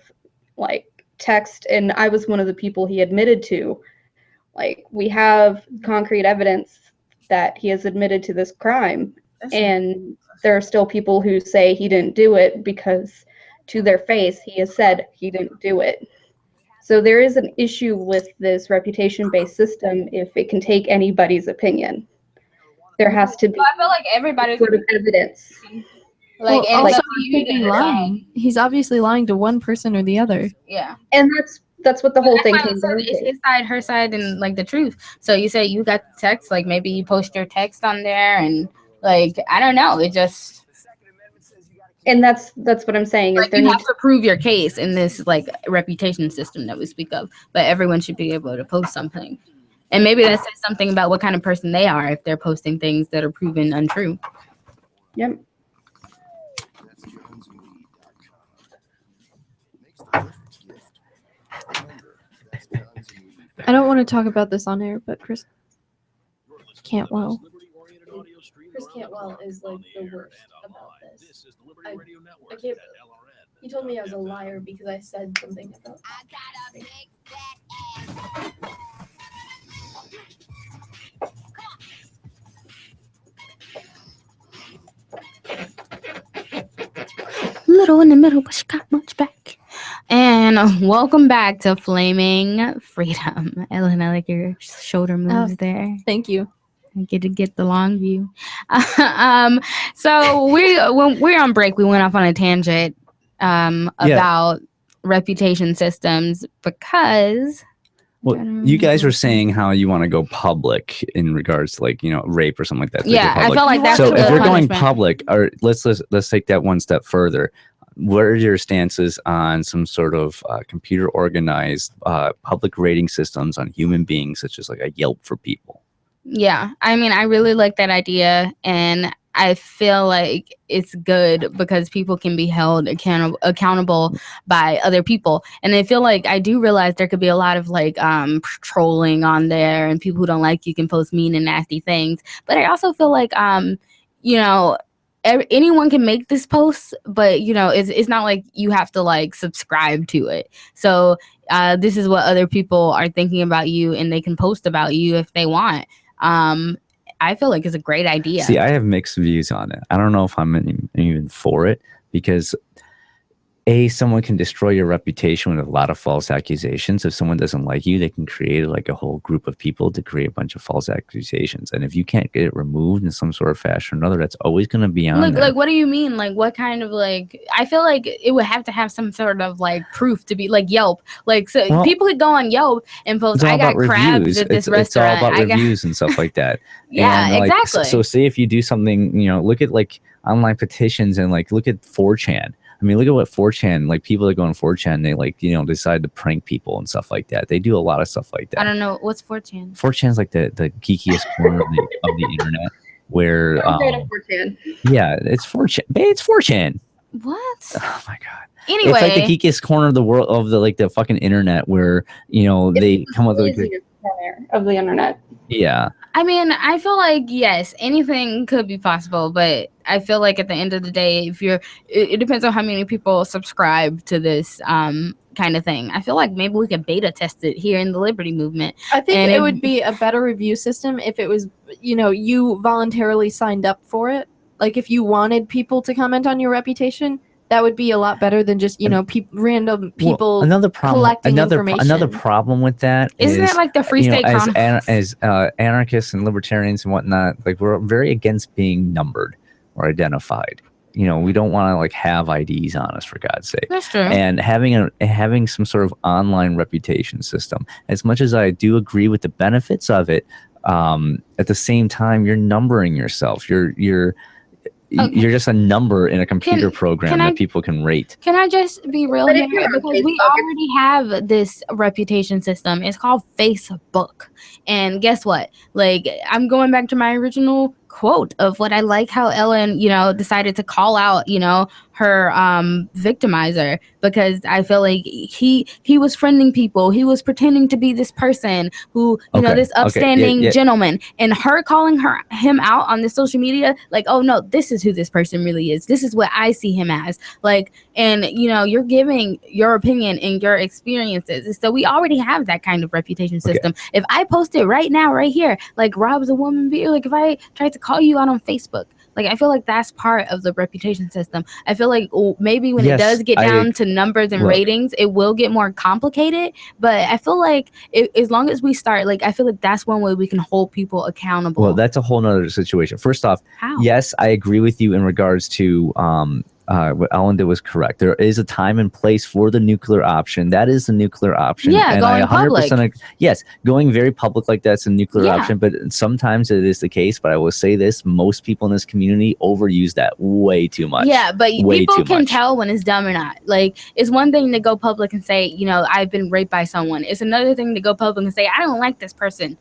like text, and I was one of the people he admitted to. Like, we have concrete evidence that he has admitted to this crime. And there are still people who say he didn't do it because to their face he has said he didn't do it. So there is an issue with this reputation-based system if it can take anybody's opinion. There has to be I feel like everybody sort of evidence. Like, well, also, you he could be did it. lying. He's obviously lying to one person or the other. Yeah. And that's what the whole thing That's why came it's so- down it's to. his side, her side, and like the truth. So you say you got the text, like maybe you post your text on there, and like I don't know, it just And that's what I'm saying is like there you needs have to prove your case in this like reputation system that we speak of. But everyone should be able to post something, and maybe that says something about what kind of person they are if they're posting things that are proven untrue. Yep. I don't want to talk about this on air, but Chris Cantwell. Chris Cantwell is like the worst about this. I can't. He told me I was a liar because I said something about. Little in the middle, but she got much back. And welcome back to Flaming Freedom. Ellen, I like your shoulder moves there. Thank you. I get to get the long view. So when we're on break, we went off on a tangent about reputation systems because. Well, you guys were saying how you want to go public in regards to like, you know, rape or something like that. to Yeah, go I public. feel like that's so. the If we're going punishment. public, or let's take that one step further. What are your stances on some sort of computer organized public rating systems on human beings, such as like a Yelp for people? Yeah, I mean, I really like that idea, and I feel like it's good because people can be held accountable by other people. And I feel like I do realize there could be a lot of like trolling on there, and people who don't like you can post mean and nasty things. But I also feel like you know, anyone can make this post, but you know, it's not like you have to like subscribe to it. So this is what other people are thinking about you, and they can post about you if they want. I feel like it's a great idea. See, I have mixed views on it. I don't know if I'm even for it because someone can destroy your reputation with a lot of false accusations. If someone doesn't like you, they can create like a whole group of people to create a bunch of false accusations. And if you can't get it removed in some sort of fashion or another, that's always going to be on Look, there. like, what do you mean? Like, what kind of like? I feel like it would have to have some sort of like proof to be like Yelp. Like, so Well, people could go on Yelp and post, It's all "I got about crabs reviews. at this It's all restaurant." about I got- reviews and stuff like that. Yeah, And, like, exactly. So say if you do something, look at like online petitions and like look at 4chan. I mean, look at what 4chan, like people that go on 4chan, they like, decide to prank people and stuff like that. They do a lot of stuff like that. I don't know what's 4chan. 4chan's like the geekiest corner of the internet where, I'm great at 4chan. yeah, it's 4chan. It's 4chan. What? Oh my God. Anyway, It's like the geekiest corner of the world of the fucking internet where, they come up with like, Easiest corner of the internet. yeah. I mean, I feel like yes, anything could be possible, but I feel like at the end of the day, if it depends on how many people subscribe to this kind of thing. I feel like maybe we could beta test it here in the Liberty Movement. I think And it would be a better review system if it was, you voluntarily signed up for it. Like if you wanted people to comment on your reputation, that would be a lot better than just, random people Well, another problem. collecting Another information. problem with that Isn't is, that like the Free State Conference? as anarchists and libertarians and whatnot, like we're very against being numbered or identified. We don't want to like have IDs on us, for God's sake. That's true. And having some sort of online reputation system, as much as I do agree with the benefits of it, at the same time, you're numbering yourself. You're just a number in a computer program that people can rate. Can I just be real But here? if you're on Because we Facebook, already have this reputation system. It's called Facebook. And guess what? Like, I'm going back to my original quote of what I like how Ellen, decided to call out, her victimizer, because I feel like he was friending people. He was pretending to be this person who, this upstanding gentleman, and her calling him out on the social media, like, oh no, this is who this person really is. This is what I see him as. Like, and you're giving your opinion and your experiences. So we already have that kind of reputation system. If I post it right now, right here, like Rob's a woman beater, like if I tried to call you out on Facebook, like I feel like that's part of the reputation system. I feel like maybe when it does get down to numbers and ratings, it will get more complicated. But I feel like as long as we start, like I feel like that's one way we can hold people accountable. Well, that's a whole nother situation. First off, How? yes, I agree with you in regards to what Ellen did was correct. There is a time and place for the nuclear option. That is the nuclear option. Yeah, and going public. Yes, going very public like that's a nuclear Yeah. option, but sometimes it is the case. But I will say this, most people in this community overuse that way too much. Yeah, but way people too can much. tell when it's dumb or not. Like, it's one thing to go public and say, I've been raped by someone. It's another thing to go public and say, I don't like this person.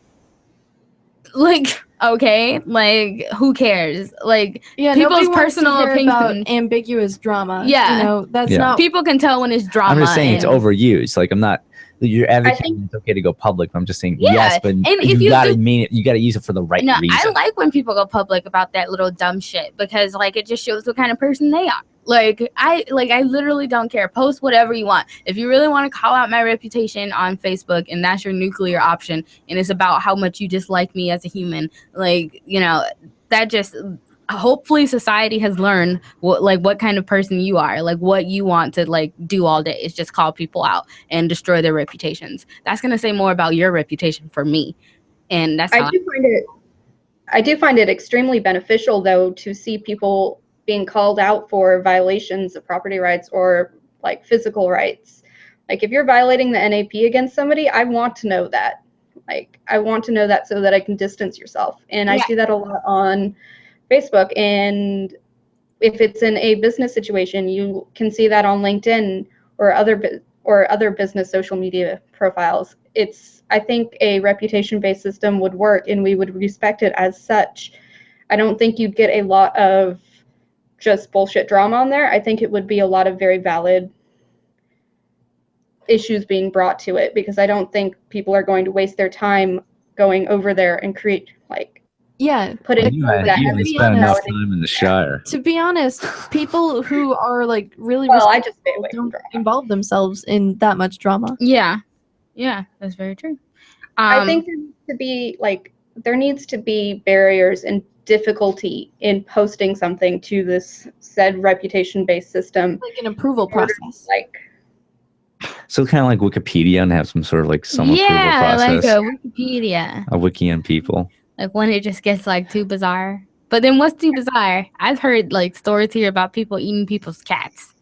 Like, okay, like, who cares? Like, Yeah, people's nobody wants to personal hear opinion. about ambiguous drama. Yeah. That's Yeah. not. People can tell when it's drama. I'm just saying it's and- overused. Like I'm not. You're advocating it's okay to go public. I'm just saying Yeah, yes, but and if you you gotta do- mean it. You gotta use it for the right No, reason. I like when people go public about that little dumb shit because like it just shows what kind of person they are. Like I literally don't care. Post whatever you want. If you really want to call out my reputation on Facebook and that's your nuclear option and it's about how much you dislike me as a human, like, that just hopefully society has learned what kind of person you are, like what you want to like do all day is just call people out and destroy their reputations. That's gonna say more about your reputation for me. And that's how I do find it extremely beneficial though to see people being called out for violations of property rights or like physical rights. Like if you're violating the NAP against somebody, I want to know that. Like I want to know that so that I can distance yourself. And I see that a lot on Facebook. And if it's in a business situation, you can see that on LinkedIn or other business social media profiles. I think a reputation-based system would work and we would respect it as such. I don't think you'd get a lot of just bullshit drama on there. I think it would be a lot of very valid issues being brought to it because I don't think people are going to waste their time going over there and create putting You haven't spent enough time in the Shire. To be honest, people who are like really I just stay away don't involve themselves in that much drama. Yeah, that's very true. I think there needs to be barriers and difficulty in posting something to this said reputation-based system. Like an approval process. Like, So kind of like Wikipedia and have some sort of like some approval Yeah, like process. a Wikipedia. A wiki and people. Like when it just gets like too bizarre. But then what's too bizarre? I've heard like stories here about people eating people's cats.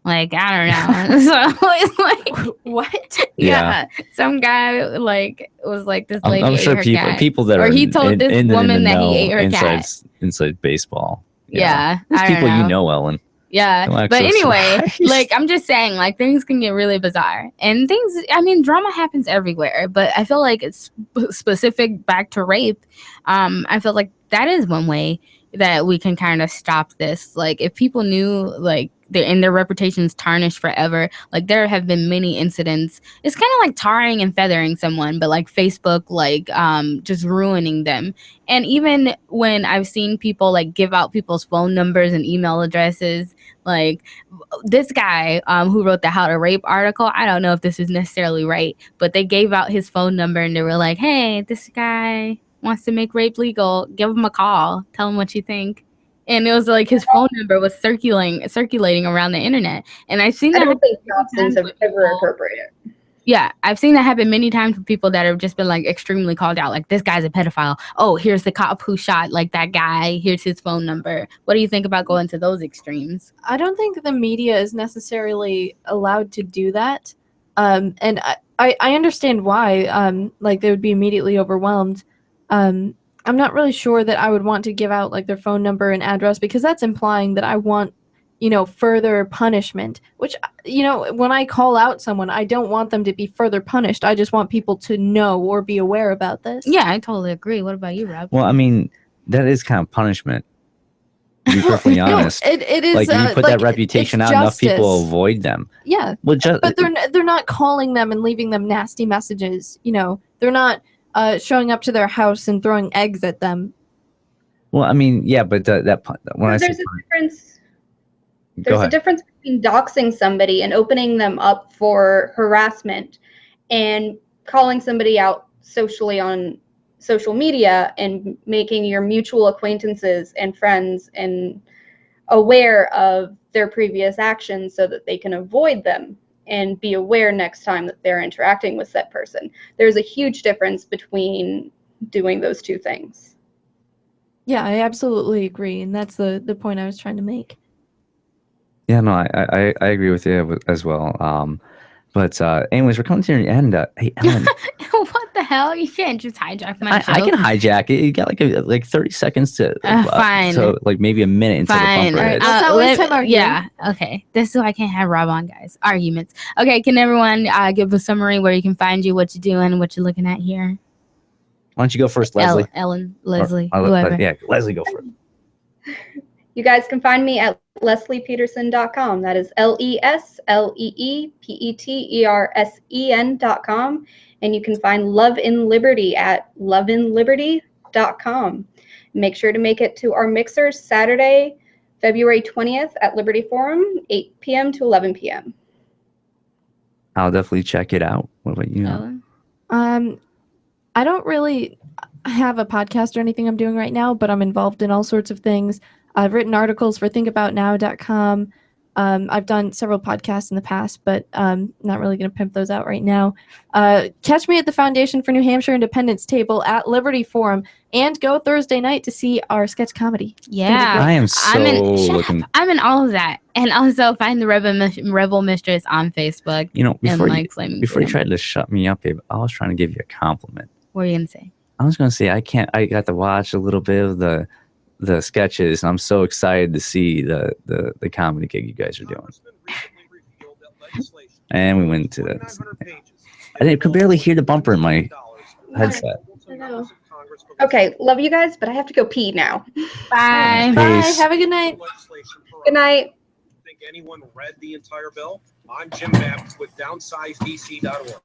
Like, I don't know. So it's like what? Yeah. Some guy like was like this lady I'm ate sure her people cat. people that or are he told this in the woman that know he ate her inside cat. inside baseball. Yeah. There's I don't people know. you know, Ellen. Yeah, Alexis. but anyway, like I'm just saying, like things can get really bizarre, and things. I mean, drama happens everywhere, but I feel like it's specific back to rape. I feel like that is one way that we can kind of stop this. Like, if people knew, like, their reputation's tarnished forever. Like, there have been many incidents. It's kind of like tarring and feathering someone, but like Facebook, like, just ruining them. And even when I've seen people like give out people's phone numbers and email addresses, like this guy who wrote the How to Rape article, I don't know if this is necessarily right, but they gave out his phone number and they were like, hey, this guy wants to make rape legal. Give him a call. Tell him what you think. And it was like his phone number was circulating around the internet. And I've seen that. I don't think doxing's ever appropriate. Yeah, I've seen that happen many times with people that have just been like extremely called out. Like, this guy's a pedophile. Oh, here's the cop who shot like that guy. Here's his phone number. What do you think about going to those extremes? I don't think the media is necessarily allowed to do that. And I understand why, like they would be immediately overwhelmed. I'm not really sure that I would want to give out like their phone number and address, because that's implying that I want, further punishment, which, when I call out someone, I don't want them to be further punished. I just want people to know or be aware about this. Yeah, I totally agree. What about you, Rob? Well, I mean, that is kind of punishment. To be perfectly honest. It is like you put like, that reputation it's out, enough people justice. avoid them. Yeah, Well, but they're not calling them and leaving them nasty messages. They're not showing up to their house and throwing eggs at them. Well, I mean, yeah, but when I say There's a difference. Go There's a ahead. difference between doxing somebody and opening them up for harassment and calling somebody out socially on social media and making your mutual acquaintances and friends and aware of their previous actions so that they can avoid them and be aware next time that they're interacting with that person. There's a huge difference between doing those two things. Yeah, I absolutely agree, and that's the point I was trying to make. Yeah, no, I agree with you as well. But anyways, we're coming to the end. Hey, Ellen, What the hell? You can't just hijack my show. I can hijack it. You got like 30 seconds to fine. so like maybe a minute until Fine. the bumper hits. Let's not waste time arguing. Yeah. Okay. This is why I can't have Rob on, guys. Arguments. Okay. Can everyone give a summary where you can find you, what you're doing, what you're looking at here? Why don't you go first, Leslie? Ellen, Leslie, Or- whoever. yeah, Leslie, go first. You guys can find me at lesliepeterson.com. That is LESLEEPETERSEN.com. And you can find Love in Liberty at loveinliberty.com. Make sure to make it to our mixers Saturday, February 20th at Liberty Forum, 8 p.m. to 11 p.m. I'll definitely check it out. What about you? I don't really have a podcast or anything I'm doing right now, but I'm involved in all sorts of things. I've written articles for thinkaboutnow.com. I've done several podcasts in the past, but not really going to pimp those out right now. Catch me at the Foundation for New Hampshire Independence table at Liberty Forum, and go Thursday night to see our sketch comedy. Yeah. I am so looking. I'm in all of that. And also find the Rebel Mistress on Facebook. Before and you, Flaming before you Freedom. tried to shut me up, babe, I was trying to give you a compliment. What are you going to say? I was gonna say I got to watch a little bit of the sketches. I'm so excited to see the comedy gig you guys are doing. And we went to that. I could barely hear the bumper in my headset. I know. Okay, love you guys, but I have to go pee now. Bye. Bye. Peace. Have a good night. Good night. Think anyone read the entire bill? I'm Jim Babb with downsizedec.org.